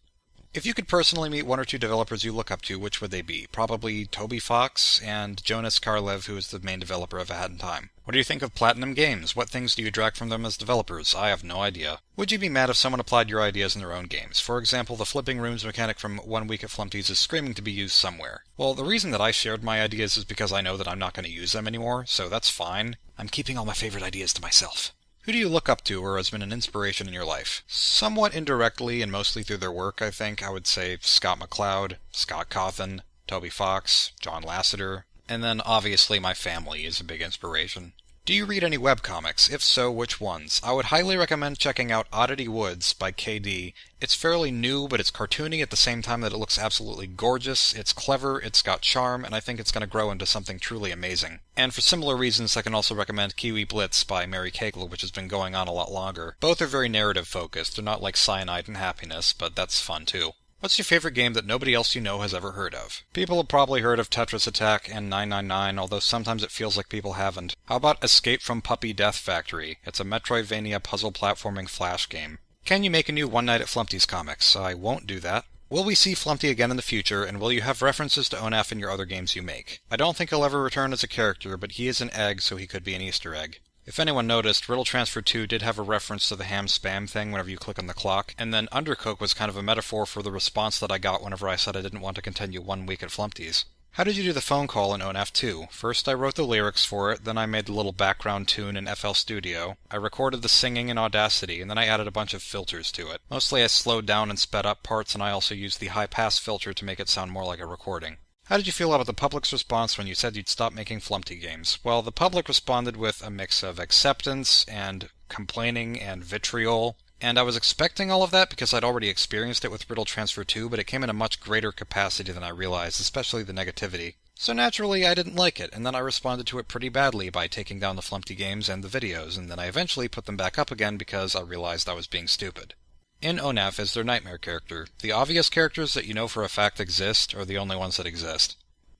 If you could personally meet 1 or 2 developers you look up to, which would they be? Probably Toby Fox and Jonas Karlev, who is the main developer of A Hat in Time. What do you think of Platinum Games? What things do you drag from them as developers? I have no idea. Would you be mad if someone applied your ideas in their own games? For example, the flipping rooms mechanic from 1 Week at Flumpty's is screaming to be used somewhere. Well, the reason that I shared my ideas is because I know that I'm not going to use them anymore, so that's fine. I'm keeping all my favorite ideas to myself. Who do you look up to or has been an inspiration in your life? Somewhat indirectly and mostly through their work, I think. I would say Scott McCloud, Scott Cawthon, Toby Fox, John Lasseter, and then obviously my family is a big inspiration. Do you read any webcomics? If so, which ones? I would highly recommend checking out Oddity Woods by KD. It's fairly new, but it's cartoony at the same time that it looks absolutely gorgeous. It's clever, it's got charm, and I think it's going to grow into something truly amazing. And for similar reasons, I can also recommend Kiwi Blitz by Mary Kegel, which has been going on a lot longer. Both are very narrative focused. They're not like Cyanide and Happiness, but that's fun too. What's your favorite game that nobody else you know has ever heard of? People have probably heard of Tetris Attack and 999, although sometimes it feels like people haven't. How about Escape from Puppy Death Factory? It's a Metroidvania puzzle platforming flash game. Can you make a new One Night at Flumpty's comics? I won't do that. Will we see Flumpty again in the future, and will you have references to ONAF in your other games you make? I don't think he'll ever return as a character, but he is an egg, so he could be an Easter egg. If anyone noticed, Riddle Transfer 2 did have a reference to the ham spam thing whenever you click on the clock, and then Undercook was kind of a metaphor for the response that I got whenever I said I didn't want to continue 1 week at Flumpty's. How did you do the phone call in ONAF 2? First I wrote the lyrics for it, then I made the little background tune in FL Studio, I recorded the singing in Audacity, and then I added a bunch of filters to it. Mostly I slowed down and sped up parts, and I also used the high-pass filter to make it sound more like a recording. How did you feel about the public's response when you said you'd stop making Flumpty games? Well, the public responded with a mix of acceptance and complaining and vitriol, and I was expecting all of that because I'd already experienced it with Riddle Transfer 2, but it came in a much greater capacity than I realized, especially the negativity. So naturally, I didn't like it, and then I responded to it pretty badly by taking down the Flumpty games and the videos, and then I eventually put them back up again because I realized I was being stupid. In ONAF is their nightmare character. The obvious characters that you know for a fact exist are the only ones that exist.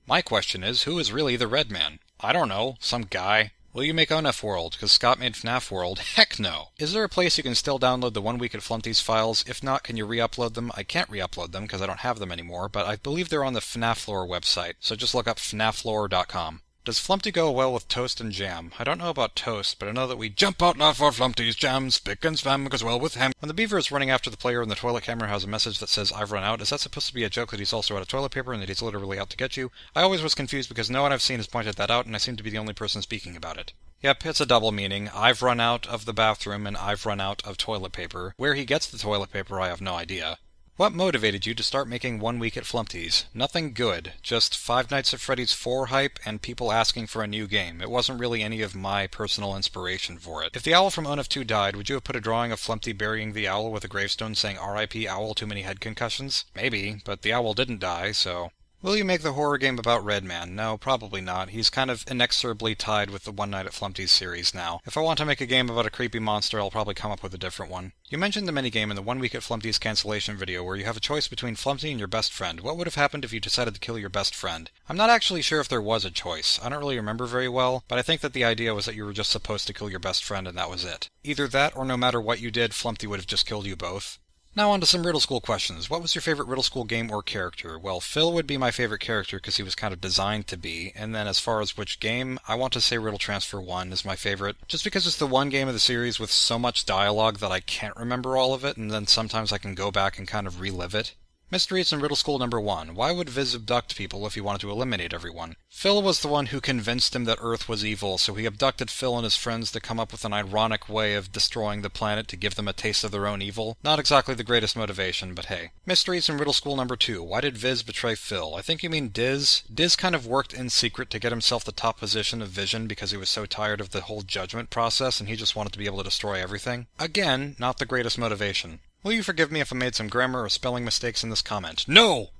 My question is, who is really the Red Man? I don't know, some guy. Will you make ONAF World? Because Scott made FNAF World? Heck no! Is there a place you can still download the 1 Week at Flumpty's files? If not, can you re-upload them? I can't re-upload them because I don't have them anymore, but I believe they're on the FNAF Lore website, so just look up fnaflore.com. Does Flumpty go well with toast and jam? I don't know about toast, but I know that we jump out now for Flumpty's jam, spick and spam goes well with ham. When the beaver is running after the player and the toilet camera has a message that says, "I've run out," is that supposed to be a joke that he's also out of toilet paper and that he's literally out to get you? I always was confused because no one I've seen has pointed that out, and I seem to be the only person speaking about it. Yep, it's a double meaning. I've run out of the bathroom and I've run out of toilet paper. Where he gets the toilet paper, I have no idea. What motivated you to start making 1 Week at Flumpty's? Nothing good. Just Five Nights at Freddy's 4 hype and people asking for a new game. It wasn't really any of my personal inspiration for it. If the owl from ONAF 2 died, would you have put a drawing of Flumpty burying the owl with a gravestone saying "R.I.P. Owl, too many head concussions"? Maybe, but the owl didn't die, so... Will you make the horror game about Red Man? No, probably not. He's kind of inexorably tied with the One Night at Flumpty's series now. If I want to make a game about a creepy monster, I'll probably come up with a different one. You mentioned the minigame in the 1 Week at Flumpty's cancellation video where you have a choice between Flumpty and your best friend. What would have happened if you decided to kill your best friend? I'm not actually sure if there was a choice. I don't really remember very well, but I think that the idea was that you were just supposed to kill your best friend and that was it. Either that, or no matter what you did, Flumpty would have just killed you both. Now on to some Riddle School questions. What was your favorite Riddle School game or character? Well, Phil would be my favorite character because he was kind of designed to be, and then as far as which game, I want to say Riddle Transfer 1 is my favorite, just because it's the one game of the series with so much dialogue that I can't remember all of it, and then sometimes I can go back and kind of relive it. Mysteries in Riddle School number 1. Why would Viz abduct people if he wanted to eliminate everyone? Phil was the one who convinced him that Earth was evil, so he abducted Phil and his friends to come up with an ironic way of destroying the planet to give them a taste of their own evil. Not exactly the greatest motivation, but hey. Mysteries in Riddle School number 2. Why did Viz betray Phil? I think you mean Diz. Diz kind of worked in secret to get himself the top position of Vision because he was so tired of the whole judgment process and he just wanted to be able to destroy everything. Again, not the greatest motivation. Will you forgive me if I made some grammar or spelling mistakes in this comment? No!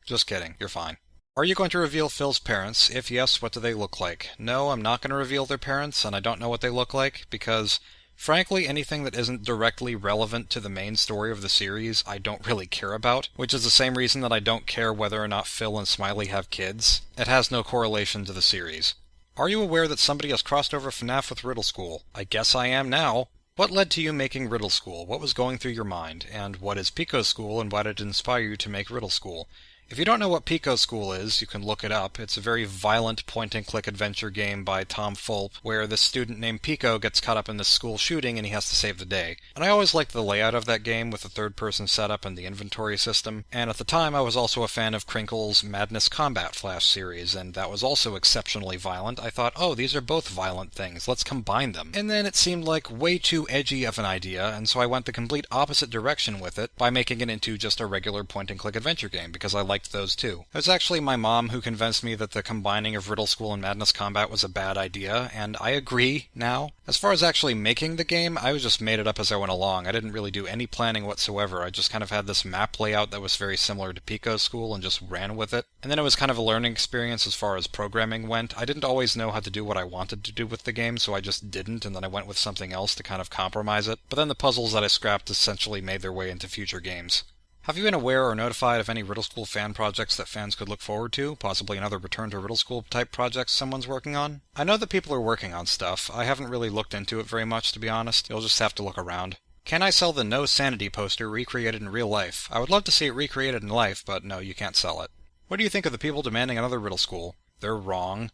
Just kidding, you're fine. Are you going to reveal Phil's parents? If yes, what do they look like? No, I'm not going to reveal their parents, and I don't know what they look like, because, frankly, anything that isn't directly relevant to the main story of the series, I don't really care about, which is the same reason that I don't care whether or not Phil and Smiley have kids. It has no correlation to the series. Are you aware that somebody has crossed over FNAF with Riddle School? I guess I am now. What led to you making Riddle School? What was going through your mind? And what is Pico School, and why did it inspire you to make Riddle School? If you don't know what Pico School is, you can look it up. It's a very violent point-and-click adventure game by Tom Fulp, where this student named Pico gets caught up in this school shooting and he has to save the day. And I always liked the layout of that game with the third-person setup and the inventory system, and at the time I was also a fan of Crinkle's Madness Combat Flash series, and that was also exceptionally violent. I thought, oh, these are both violent things, let's combine them. And then it seemed like way too edgy of an idea, and so I went the complete opposite direction with it by making it into just a regular point-and-click adventure game, because I like liked those too. It was actually my mom who convinced me that the combining of Riddle School and Madness Combat was a bad idea, and I agree now. As far as actually making the game, I just made it up as I went along. I didn't really do any planning whatsoever. I just kind of had this map layout that was very similar to Pico's school and just ran with it. And then it was kind of a learning experience as far as programming went. I didn't always know how to do what I wanted to do with the game, so I just didn't, and then I went with something else to kind of compromise it. But then the puzzles that I scrapped essentially made their way into future games. Have you been aware or notified of any Riddle School fan projects that fans could look forward to? Possibly another Return to Riddle School type project someone's working on? I know that people are working on stuff. I haven't really looked into it very much, to be honest. You'll just have to look around. Can I sell the No Sanity poster recreated in real life? I would love to see it recreated in life, but no, you can't sell it. What do you think of the people demanding another Riddle School? They're wrong.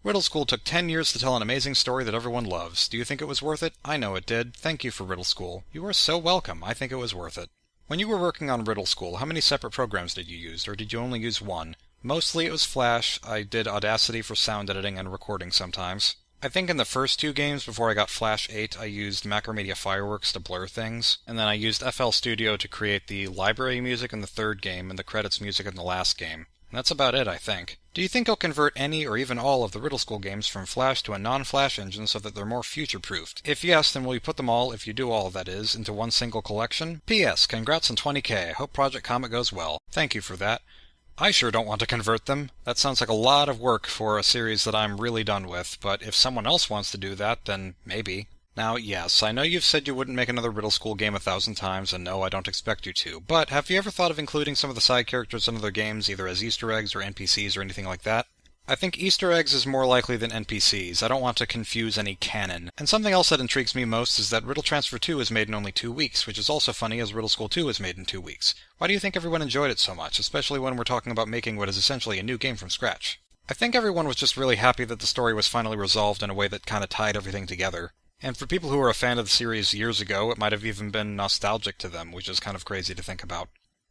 Riddle School took 10 years to tell an amazing story that everyone loves. Do you think it was worth it? I know it did. Thank you for Riddle School. You are so welcome. I think it was worth it. When you were working on Riddle School, how many separate programs did you use, or did you only use one? Mostly it was Flash. I did Audacity for sound editing and recording sometimes. I think in the first 2 games before I got Flash 8, I used Macromedia Fireworks to blur things, and then I used FL Studio to create the library music in the 3rd game and the credits music in the last game. And that's about it, I think. Do you think you'll convert any or even all of the Riddle School games from Flash to a non-Flash engine so that they're more future-proofed? If yes, then will you put them all, if you do all, that is, into one single collection? P.S. Congrats on 20K. I hope Project Comet goes well. Thank you for that. I sure don't want to convert them. That sounds like a lot of work for a series that I'm really done with, but if someone else wants to do that, then maybe. Now, yes, I know you've said you wouldn't make another Riddle School game 1,000 times, and no, I don't expect you to, but have you ever thought of including some of the side characters in other games, either as Easter eggs or NPCs or anything like that? I think Easter eggs is more likely than NPCs. I don't want to confuse any canon. And something else that intrigues me most is that Riddle Transfer 2 is made in only 2 weeks, which is also funny as Riddle School 2 is made in 2 weeks. Why do you think everyone enjoyed it so much, especially when we're talking about making what is essentially a new game from scratch? I think everyone was just really happy that the story was finally resolved in a way that kind of tied everything together. And for people who were a fan of the series years ago, it might have even been nostalgic to them, which is kind of crazy to think about.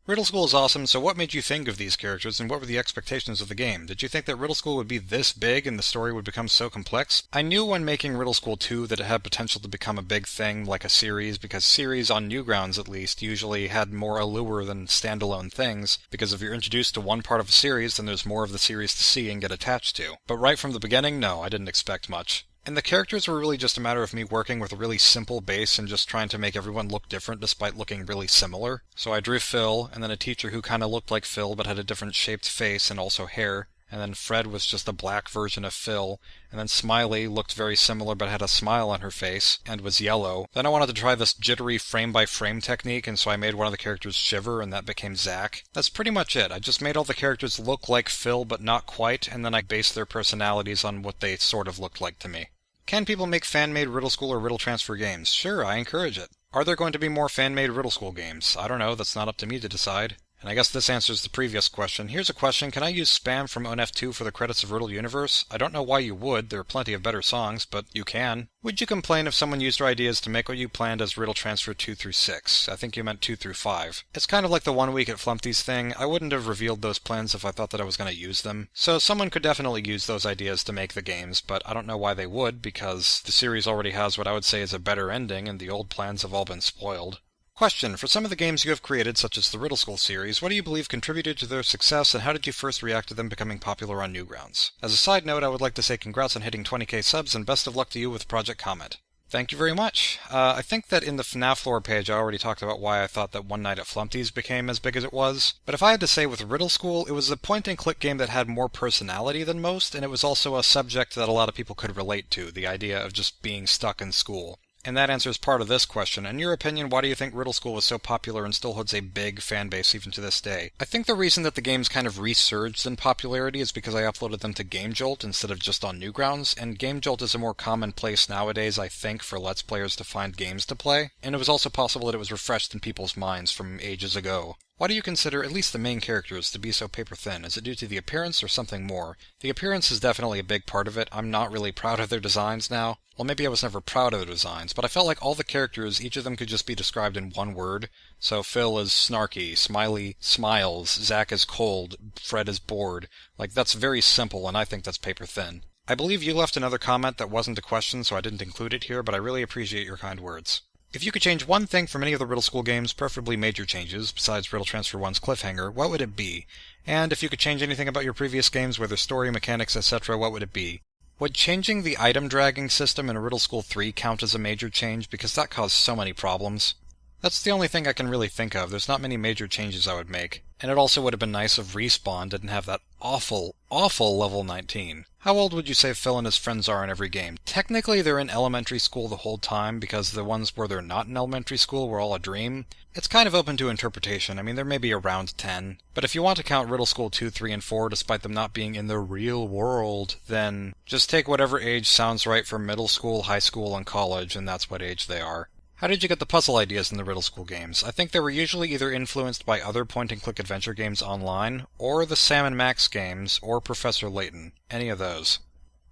Riddle School is awesome, so what made you think of these characters, and what were the expectations of the game? Did you think that Riddle School would be this big and the story would become so complex? I knew when making Riddle School 2 that it had potential to become a big thing, like a series, because series, on Newgrounds at least, usually had more allure than standalone things, because if you're introduced to one part of a series, then there's more of the series to see and get attached to. But right from the beginning, no, I didn't expect much. And the characters were really just a matter of me working with a really simple base and just trying to make everyone look different despite looking really similar. So I drew Phil, and then a teacher who kind of looked like Phil but had a different shaped face and also hair. And then Fred was just a black version of Phil. And then Smiley looked very similar but had a smile on her face and was yellow. Then I wanted to try this jittery frame-by-frame technique, and so I made one of the characters shiver, and that became Zach. That's pretty much it. I just made all the characters look like Phil but not quite, and then I based their personalities on what they sort of looked like to me. Can people make fan-made Riddle School or Riddle Transfer games? Sure, I encourage it. Are there going to be more fan-made Riddle School games? I don't know, that's not up to me to decide. And I guess this answers the previous question. Here's a question. Can I use Spam from ONF2 for the credits of Riddle Universe? I don't know why you would. There are plenty of better songs, but you can. Would you complain if someone used your ideas to make what you planned as Riddle Transfer 2 through 6? I think you meant 2 through 5. It's kind of like the 1 week at Flumpty's thing. I wouldn't have revealed those plans if I thought that I was going to use them. So someone could definitely use those ideas to make the games, but I don't know why they would, because the series already has what I would say is a better ending, and the old plans have all been spoiled. Question. For some of the games you have created, such as the Riddle School series, what do you believe contributed to their success, and how did you first react to them becoming popular on Newgrounds? As a side note, I would like to say congrats on hitting 20k subs, and best of luck to you with Project Comet. Thank you very much. I think that in the FNAF lore page I already talked about why I thought that One Night at Flumpty's became as big as it was, but if I had to say with Riddle School, it was a point-and-click game that had more personality than most, and it was also a subject that a lot of people could relate to, the idea of just being stuck in school. And that answers part of this question. In your opinion, why do you think Riddle School was so popular and still holds a big fan base even to this day? I think the reason that the games kind of resurged in popularity is because I uploaded them to GameJolt instead of just on Newgrounds, and GameJolt is a more common place nowadays, I think, for Let's Players to find games to play, and it was also possible that it was refreshed in people's minds from ages ago. Why do you consider at least the main characters to be so paper thin? Is it due to the appearance or something more? The appearance is definitely a big part of it. I'm not really proud of their designs now. Well, maybe I was never proud of their designs, but I felt like all the characters, each of them could just be described in one word. So Phil is snarky, Smiley smiles, Zach is cold, Fred is bored. Like, that's very simple, and I think that's paper thin. I believe you left another comment that wasn't a question, so I didn't include it here, but I really appreciate your kind words. If you could change one thing from any of the Riddle School games, preferably major changes, besides Riddle Transfer 1's cliffhanger, what would it be? And if you could change anything about your previous games, whether story, mechanics, etc., what would it be? Would changing the item dragging system in Riddle School 3 count as a major change, because that caused so many problems? That's the only thing I can really think of. There's not many major changes I would make. And it also would have been nice if Respawn didn't have that awful level 19. How old would you say Phil and his friends are in every game? Technically they're in elementary school the whole time, because the ones where they're not in elementary school were all a dream. It's kind of open to interpretation. I mean, they're maybe around 10. But if you want to count Riddle School 2, 3, and 4 despite them not being in the real world, then just take whatever age sounds right for middle school, high school, and college, and that's what age they are. How did you get the puzzle ideas in the Riddle School games? I think they were usually either influenced by other point-and-click adventure games online, or the Sam & Max games, or Professor Layton. Any of those.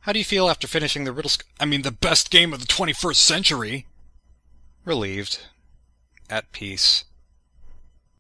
How do you feel after finishing the the best game of the 21st century? Relieved. At peace.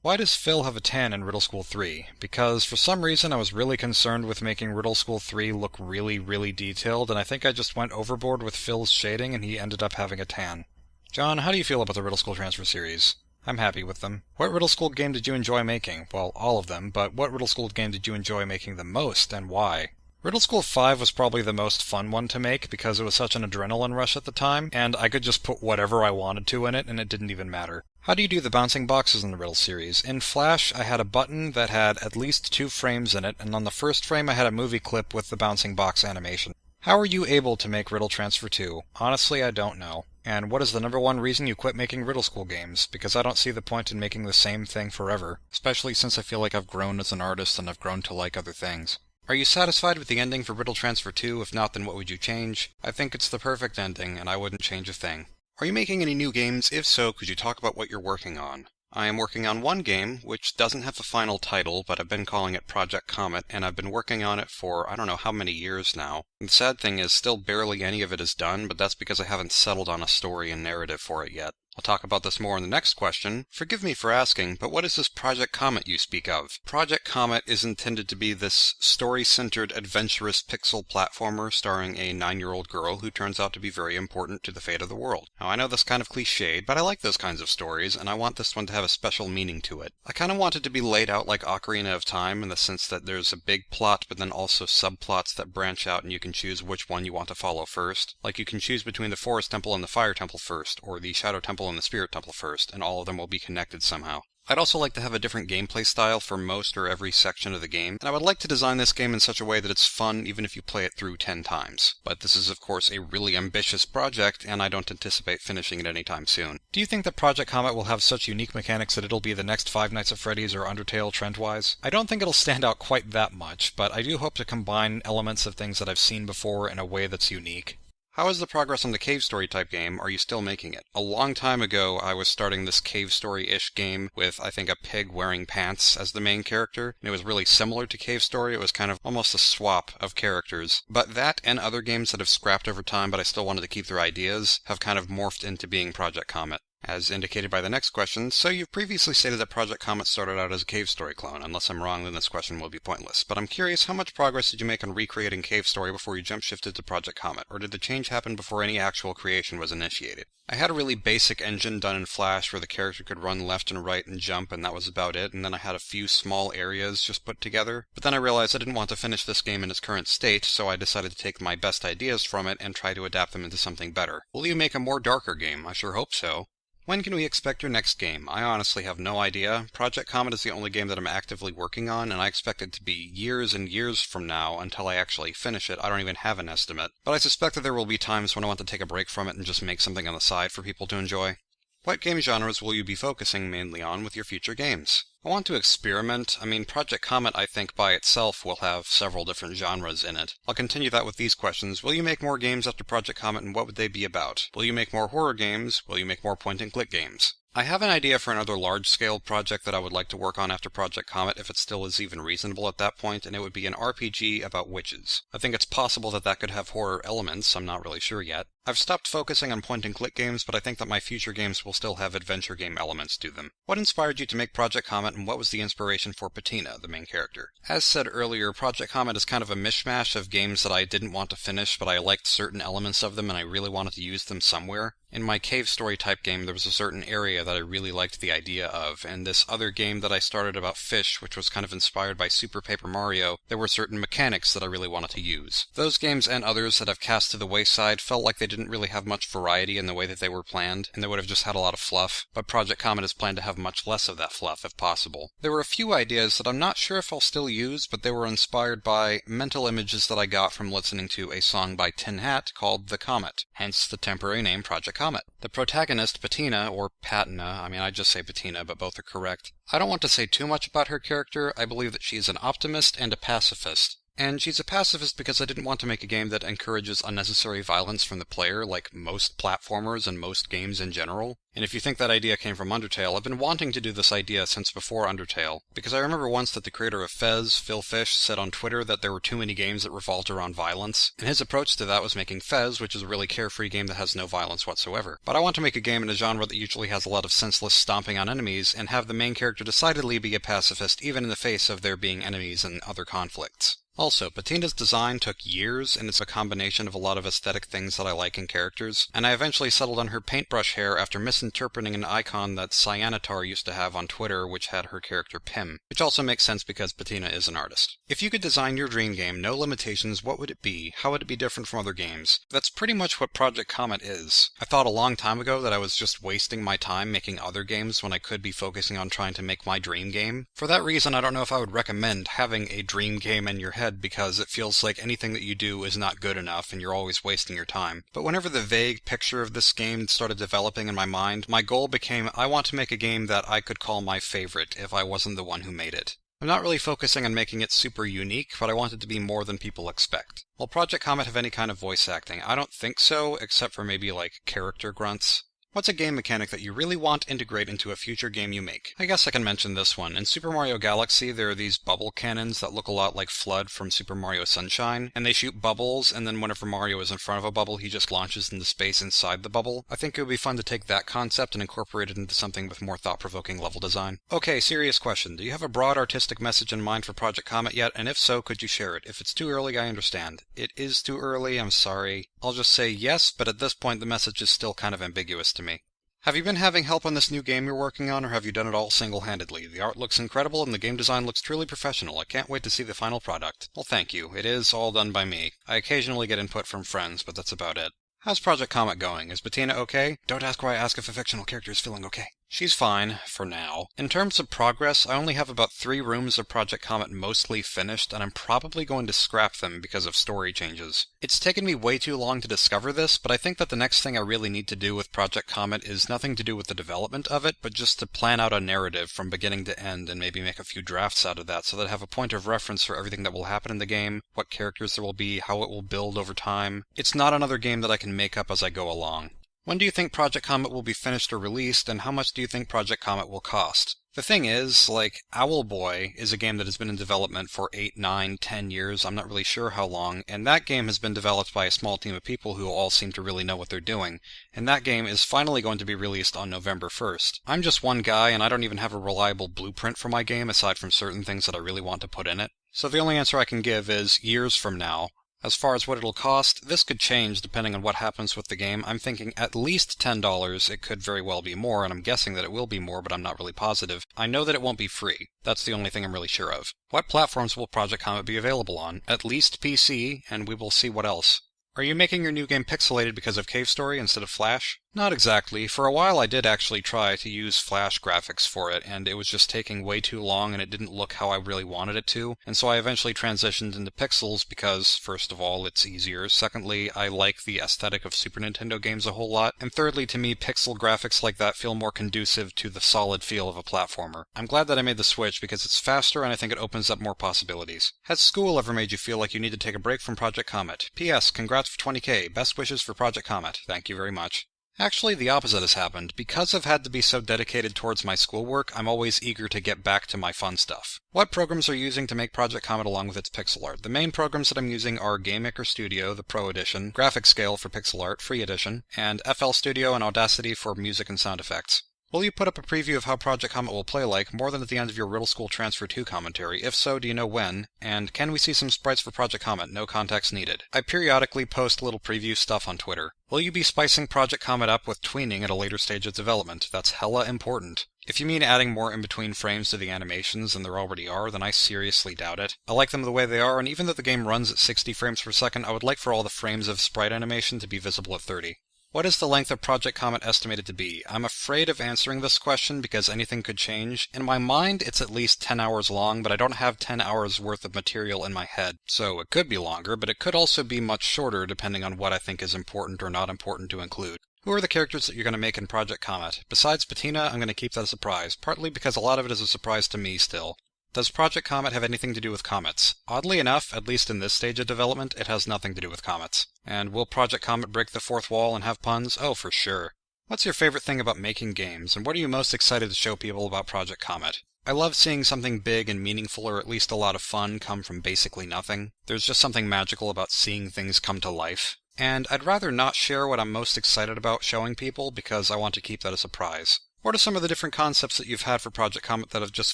Why does Phil have a 10 in Riddle School 3? Because for some reason I was really concerned with making Riddle School 3 look really detailed, and I think I just went overboard with Phil's shading and he ended up having a tan. John, how do you feel about the Riddle School Transfer series? I'm happy with them. What Riddle School game did you enjoy making? Well, all of them, but what Riddle School game did you enjoy making the most, and why? Riddle School 5 was probably the most fun one to make because it was such an adrenaline rush at the time, and I could just put whatever I wanted to in it, and it didn't even matter. How do you do the bouncing boxes in the Riddle series? In Flash, I had a button that had at least 2 frames in it, and on the first frame I had a movie clip with the bouncing box animation. How are you able to make Riddle Transfer 2? Honestly, I don't know. And what is the #1 reason you quit making Riddle School games? Because I don't see the point in making the same thing forever, especially since I feel like I've grown as an artist and I've grown to like other things. Are you satisfied with the ending for Riddle Transfer 2? If not, then what would you change? I think it's the perfect ending, and I wouldn't change a thing. Are you making any new games? If so, could you talk about what you're working on? I am working on one game, which doesn't have a final title, but I've been calling it Project Comet, and I've been working on it for I don't know how many years now. The sad thing is, still barely any of it is done, but that's because I haven't settled on a story and narrative for it yet. I'll talk about this more in the next question. Forgive me for asking, but what is this Project Comet you speak of? Project Comet is intended to be this story-centered, adventurous pixel platformer starring a 9-year-old girl who turns out to be very important to the fate of the world. Now, I know that's kind of cliched, but I like those kinds of stories, and I want this one to have a special meaning to it. I kind of want it to be laid out like Ocarina of Time in the sense that there's a big plot, but then also subplots that branch out and you can choose which one you want to follow first. Like you can choose between the Forest Temple and the Fire Temple first, or the Shadow Temple and the Spirit Temple first, and all of them will be connected somehow. I'd also like to have a different gameplay style for most or every section of the game, and I would like to design this game in such a way that it's fun even if you play it through 10 times. But this is of course a really ambitious project, and I don't anticipate finishing it anytime soon. Do you think that Project Comet will have such unique mechanics that it'll be the next Five Nights at Freddy's or Undertale trend-wise? I don't think it'll stand out quite that much, but I do hope to combine elements of things that I've seen before in a way that's unique. How is the progress on the cave story type game? Are you still making it? A long time ago, I was starting this cave story-ish game with, I think, a pig wearing pants as the main character, and it was really similar to cave story. It was kind of almost a swap of characters. But that and other games that have scrapped over time, but I still wanted to keep their ideas, have kind of morphed into being Project Comet. As indicated by the next question, so you've previously stated that Project Comet started out as a Cave Story clone. Unless I'm wrong, then this question will be pointless. But I'm curious, how much progress did you make on recreating Cave Story before you jump shifted to Project Comet, or did the change happen before any actual creation was initiated? I had a really basic engine done in Flash where the character could run left and right and jump, and that was about it, and then I had a few small areas just put together. But then I realized I didn't want to finish this game in its current state, so I decided to take my best ideas from it and try to adapt them into something better. Will you make a more darker game? I sure hope so. When can we expect your next game? I honestly have no idea. Project Comet is the only game that I'm actively working on, and I expect it to be years and years from now until I actually finish it. I don't even have an estimate. But I suspect that there will be times when I want to take a break from it and just make something on the side for people to enjoy. What game genres will you be focusing mainly on with your future games? I want to experiment. Project Comet, I think, by itself will have several different genres in it. I'll continue that with these questions. Will you make more games after Project Comet, and what would they be about? Will you make more horror games? Will you make more point-and-click games? I have an idea for another large-scale project that I would like to work on after Project Comet, if it still is even reasonable at that point, and it would be an RPG about witches. I think it's possible that that could have horror elements. I'm not really sure yet. I've stopped focusing on point-and-click games, but I think that my future games will still have adventure game elements to them. What inspired you to make Project Comet, and what was the inspiration for Patina, the main character? As said earlier, Project Comet is kind of a mishmash of games that I didn't want to finish, but I liked certain elements of them and I really wanted to use them somewhere. In my cave story type game, there was a certain area that I really liked the idea of, and this other game that I started about fish, which was kind of inspired by Super Paper Mario, there were certain mechanics that I really wanted to use. Those games and others that I've cast to the wayside felt like they didn't really have much variety in the way that they were planned, and they would have just had a lot of fluff, but Project Comet is planned to have much less of that fluff if possible. There were a few ideas that I'm not sure if I'll still use, but they were inspired by mental images that I got from listening to a song by Tin Hat called The Comet, hence the temporary name Project Comet. The protagonist, Patina, or Patina, I just say Patina, but both are correct. I don't want to say too much about her character. I believe that she is an optimist and a pacifist. And she's a pacifist because I didn't want to make a game that encourages unnecessary violence from the player, like most platformers and most games in general. And if you think that idea came from Undertale, I've been wanting to do this idea since before Undertale, because I remember once that the creator of Fez, Phil Fish, said on Twitter that there were too many games that revolved around violence, and his approach to that was making Fez, which is a really carefree game that has no violence whatsoever. But I want to make a game in a genre that usually has a lot of senseless stomping on enemies, and have the main character decidedly be a pacifist even in the face of there being enemies and other conflicts. Also, Patina's design took years, and it's a combination of a lot of aesthetic things that I like in characters, and I eventually settled on her paintbrush hair after misinterpreting an icon that Cyanatar used to have on Twitter, which had her character Pim, which also makes sense because Patina is an artist. If you could design your dream game, no limitations, what would it be? How would it be different from other games? That's pretty much what Project Comet is. I thought a long time ago that I was just wasting my time making other games when I could be focusing on trying to make my dream game. For that reason, I don't know if I would recommend having a dream game in your head, because it feels like anything that you do is not good enough and you're always wasting your time. But whenever the vague picture of this game started developing in my mind, my goal became I want to make a game that I could call my favorite if I wasn't the one who made it. I'm not really focusing on making it super unique, but I want it to be more than people expect. Will Project Comet have any kind of voice acting? I don't think so, except for maybe like character grunts. What's a game mechanic that you really want to integrate into a future game you make? I guess I can mention this one. In Super Mario Galaxy, there are these bubble cannons that look a lot like Flood from Super Mario Sunshine, and they shoot bubbles, and then whenever Mario is in front of a bubble, he just launches into space inside the bubble. I think it would be fun to take that concept and incorporate it into something with more thought-provoking level design. Okay, serious question. Do you have a broad artistic message in mind for Project Comet yet? And if so, could you share it? If it's too early, I understand. It is too early, I'm sorry. I'll just say yes, but at this point the message is still kind of ambiguous to me. Have you been having help on this new game you're working on, or have you done it all single-handedly? The art looks incredible and the game design looks truly professional. I can't wait to see the final product. Well, thank you. It is all done by me. I occasionally get input from friends, but that's about it. How's Project Comet going? Is Patina okay? Don't ask why I ask if a fictional character is feeling okay. She's fine, for now. In terms of progress, I only have about 3 rooms of Project Comet mostly finished, and I'm probably going to scrap them because of story changes. It's taken me way too long to discover this, but I think that the next thing I really need to do with Project Comet is nothing to do with the development of it, but just to plan out a narrative from beginning to end and maybe make a few drafts out of that so that I have a point of reference for everything that will happen in the game, what characters there will be, how it will build over time. It's not another game that I can make up as I go along. When do you think Project Comet will be finished or released, and how much do you think Project Comet will cost? The thing is, like, Owlboy is a game that has been in development for 8, 9, 10 years, I'm not really sure how long, and that game has been developed by a small team of people who all seem to really know what they're doing, and that game is finally going to be released on November 1st. I'm just one guy, and I don't even have a reliable blueprint for my game aside from certain things that I really want to put in it. So the only answer I can give is years from now. As far as what it'll cost, this could change depending on what happens with the game. I'm thinking at least $10. It could very well be more, and I'm guessing that it will be more, but I'm not really positive. I know that it won't be free. That's the only thing I'm really sure of. What platforms will Project Comet be available on? At least PC, and we will see what else. Are you making your new game pixelated because of Cave Story instead of Flash? Not exactly. For a while I did actually try to use Flash graphics for it, and it was just taking way too long and it didn't look how I really wanted it to, and so I eventually transitioned into pixels because, first of all, it's easier, secondly, I like the aesthetic of Super Nintendo games a whole lot, and thirdly, to me, pixel graphics like that feel more conducive to the solid feel of a platformer. I'm glad that I made the switch because it's faster and I think it opens up more possibilities. Has school ever made you feel like you need to take a break from Project Comet? P.S. Congrats for 20K. Best wishes for Project Comet. Thank you very much. Actually, the opposite has happened. Because I've had to be so dedicated towards my schoolwork, I'm always eager to get back to my fun stuff. What programs are you using to make Project Comet along with its pixel art? The main programs that I'm using are GameMaker Studio, the Pro Edition, Graphics Scale for pixel art, Free Edition, and FL Studio and Audacity for music and sound effects. Will you put up a preview of how Project Comet will play like, more than at the end of your Riddle School Transfer 2 commentary? If so, do you know when? And can we see some sprites for Project Comet? No context needed. I periodically post little preview stuff on Twitter. Will you be spicing Project Comet up with tweening at a later stage of development? That's hella important. If you mean adding more in-between frames to the animations than there already are, then I seriously doubt it. I like them the way they are, and even though the game runs at 60 frames per second, I would like for all the frames of sprite animation to be visible at 30. What is the length of Project Comet estimated to be? I'm afraid of answering this question because anything could change. In my mind, it's at least 10 hours long, but I don't have 10 hours worth of material in my head. So it could be longer, but it could also be much shorter depending on what I think is important or not important to include. Who are the characters that you're going to make in Project Comet? Besides Patina, I'm going to keep that a surprise, partly because a lot of it is a surprise to me still. Does Project Comet have anything to do with comets? Oddly enough, at least in this stage of development, it has nothing to do with comets. And will Project Comet break the fourth wall and have puns? Oh, for sure. What's your favorite thing about making games, and what are you most excited to show people about Project Comet? I love seeing something big and meaningful, or at least a lot of fun, come from basically nothing. There's just something magical about seeing things come to life. And I'd rather not share what I'm most excited about showing people because I want to keep that a surprise. What are some of the different concepts that you've had for Project Comet that have just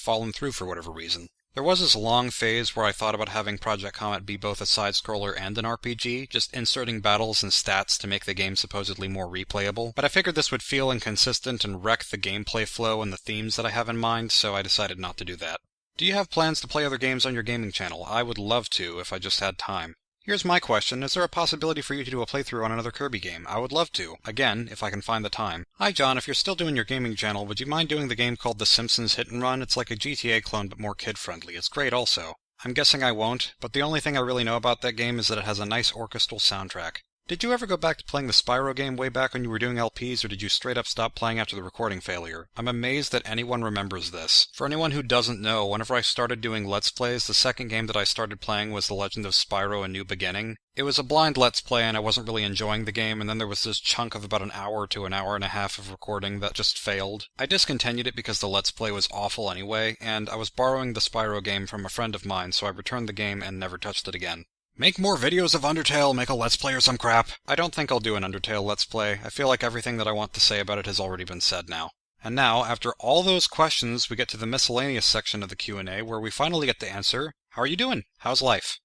fallen through for whatever reason? There was this long phase where I thought about having Project Comet be both a side-scroller and an RPG, just inserting battles and stats to make the game supposedly more replayable, but I figured this would feel inconsistent and wreck the gameplay flow and the themes that I have in mind, so I decided not to do that. Do you have plans to play other games on your gaming channel? I would love to, if I just had time. Here's my question, is there a possibility for you to do a playthrough on another Kirby game? I would love to. Again, if I can find the time. Hi John, if you're still doing your gaming channel, would you mind doing the game called The Simpsons Hit and Run? It's like a GTA clone but more kid-friendly. It's great also. I'm guessing I won't, but the only thing I really know about that game is that it has a nice orchestral soundtrack. Did you ever go back to playing the Spyro game way back when you were doing LPs, or did you straight up stop playing after the recording failure? I'm amazed that anyone remembers this. For anyone who doesn't know, whenever I started doing Let's Plays, the second game that I started playing was The Legend of Spyro: A New Beginning. It was a blind Let's Play and I wasn't really enjoying the game, and then there was this chunk of about an hour to an hour and a half of recording that just failed. I discontinued it because the Let's Play was awful anyway, and I was borrowing the Spyro game from a friend of mine, so I returned the game and never touched it again. Make more videos of Undertale, make a Let's Play or some crap. I don't think I'll do an Undertale Let's Play. I feel like everything that I want to say about it has already been said now. And now, after all those questions, we get to the miscellaneous section of the Q&A where we finally get to answer, how are you doing? How's life?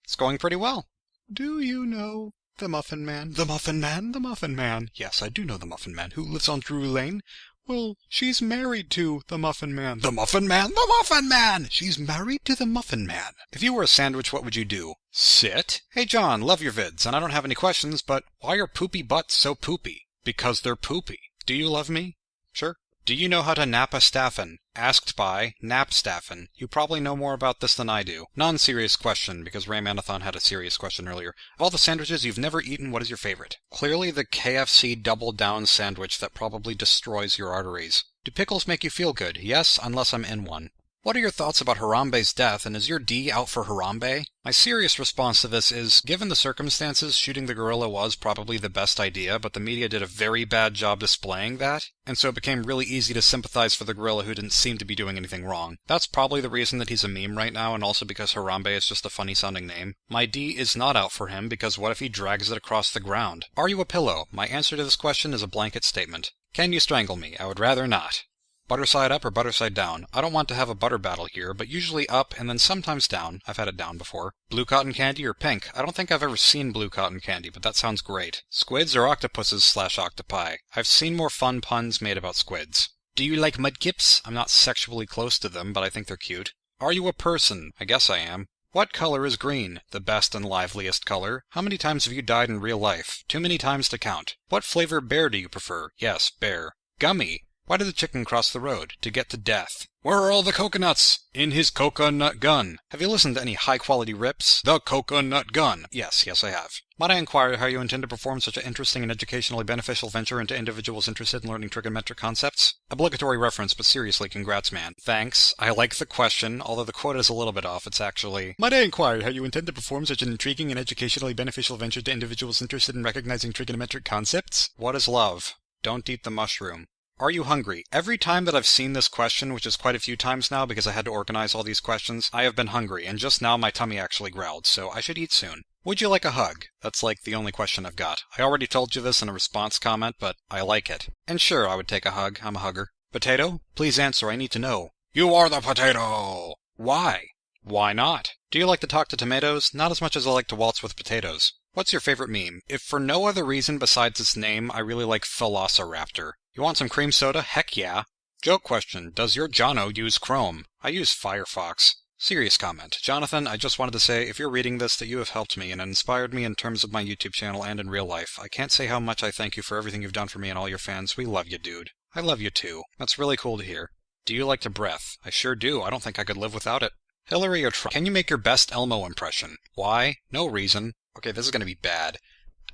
It's going pretty well. Do you know the Muffin Man? The Muffin Man? The Muffin Man. Yes, I do know the Muffin Man. Who lives on Drury Lane? Well, she's married to the Muffin Man. The Muffin Man? The Muffin Man! She's married to the Muffin Man. If you were a sandwich, what would you do? Sit? Hey John, love your vids, and I don't have any questions, but why are poopy butts so poopy? Because they're poopy. Do you love me? Sure. Do you know how to nap a staffin? Asked by Napstaffin. You probably know more about this than I do. Non-serious question, because Ray Manathon had a serious question earlier. Of all the sandwiches you've never eaten, what is your favorite? Clearly the KFC Double Down sandwich that probably destroys your arteries. Do pickles make you feel good? Yes, unless I'm in one. What are your thoughts about Harambe's death, and is your D out for Harambe? My serious response to this is, given the circumstances, shooting the gorilla was probably the best idea, but the media did a very bad job displaying that, and so it became really easy to sympathize for the gorilla who didn't seem to be doing anything wrong. That's probably the reason that he's a meme right now, and also because Harambe is just a funny-sounding name. My D is not out for him, because what if he drags it across the ground? Are you a pillow? My answer to this question is a blanket statement. Can you strangle me? I would rather not. Butter side up or butter side down? I don't want to have a butter battle here, but usually up and then sometimes down. I've had it down before. Blue cotton candy or pink? I don't think I've ever seen blue cotton candy, but that sounds great. Squids or octopuses/octopi? I've seen more fun puns made about squids. Do you like mudkips? I'm not sexually close to them, but I think they're cute. Are you a person? I guess I am. What color is green? The best and liveliest color. How many times have you died in real life? Too many times to count. What flavor bear do you prefer? Yes, bear. Gummy. Why did the chicken cross the road? To get to death. Where are all the coconuts? In his coconut gun. Have you listened to any high-quality rips? The coconut gun. Yes, I have. Might I inquire how you intend to perform such an interesting and educationally beneficial venture into individuals interested in learning trigonometric concepts? Obligatory reference, but seriously, congrats, man. Thanks. I like the question, although the quote is a little bit off. It's actually, might I inquire how you intend to perform such an intriguing and educationally beneficial venture to individuals interested in recognizing trigonometric concepts? What is love? Don't eat the mushroom. Are you hungry? Every time that I've seen this question, which is quite a few times now because I had to organize all these questions, I have been hungry, and just now my tummy actually growled, so I should eat soon. Would you like a hug? That's like the only question I've got. I already told you this in a response comment, but I like it. And sure, I would take a hug. I'm a hugger. Potato? Please answer, I need to know. You are the potato! Why? Why not? Do you like to talk to tomatoes? Not as much as I like to waltz with potatoes. What's your favorite meme? If for no other reason besides its name, I really like Velociraptor. You want some cream soda? Heck yeah. Joke question, does your Jono use Chrome? I use Firefox. Serious comment. Jonathan, I just wanted to say, if you're reading this, that you have helped me and inspired me in terms of my YouTube channel and in real life. I can't say how much I thank you for everything you've done for me and all your fans. We love you, dude. I love you too. That's really cool to hear. Do you like to breath? I sure do. I don't think I could live without it. Hillary or Trump? Can you make your best Elmo impression? Why? No reason. Okay, this is gonna be bad.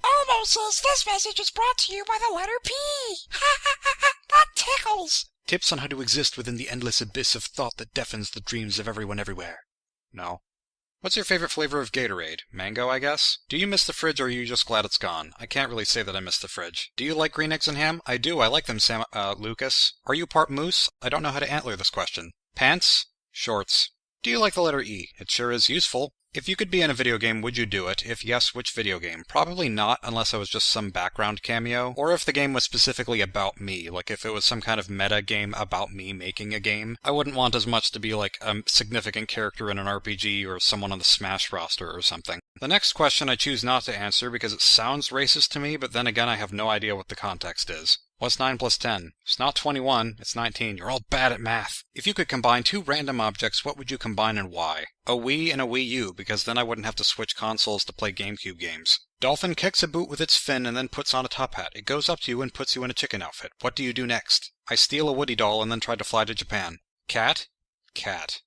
Elmo says this message is brought to you by the letter P. Ha ha ha ha, that tickles. Tips on how to exist within the endless abyss of thought that deafens the dreams of everyone everywhere. No. What's your favorite flavor of Gatorade? Mango, I guess? Do you miss the fridge or are you just glad it's gone? I can't really say that I miss the fridge. Do you like green eggs and ham? I do, I like them, Lucas. Are you part moose? I don't know how to answer this question. Pants? Shorts. Do you like the letter E? It sure is useful. If you could be in a video game, would you do it? If yes, which video game? Probably not, unless I was just some background cameo. Or if the game was specifically about me, like if it was some kind of meta game about me making a game. I wouldn't want as much to be like a significant character in an RPG or someone on the Smash roster or something. The next question I choose not to answer because it sounds racist to me, but then again I have no idea what the context is. What's 9 plus 10? It's not 21, it's 19. You're all bad at math. If you could combine two random objects, what would you combine and why? A Wii and a Wii U, because then I wouldn't have to switch consoles to play GameCube games. Dolphin kicks a boot with its fin and then puts on a top hat. It goes up to you and puts you in a chicken outfit. What do you do next? I steal a Woody doll and then try to fly to Japan. Cat? Cat.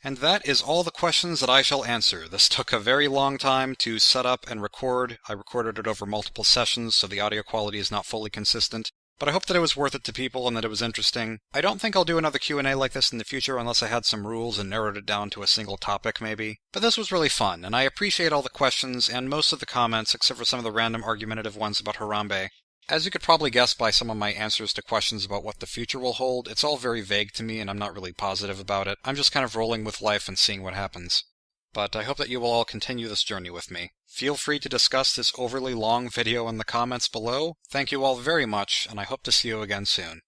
And that is all the questions that I shall answer. This took a very long time to set up and record. I recorded it over multiple sessions, so the audio quality is not fully consistent. But I hope that it was worth it to people and that it was interesting. I don't think I'll do another Q&A like this in the future unless I had some rules and narrowed it down to a single topic, maybe. But this was really fun, and I appreciate all the questions and most of the comments, except for some of the random argumentative ones about Harambe. As you could probably guess by some of my answers to questions about what the future will hold, it's all very vague to me and I'm not really positive about it. I'm just kind of rolling with life and seeing what happens. But I hope that you will all continue this journey with me. Feel free to discuss this overly long video in the comments below. Thank you all very much, and I hope to see you again soon.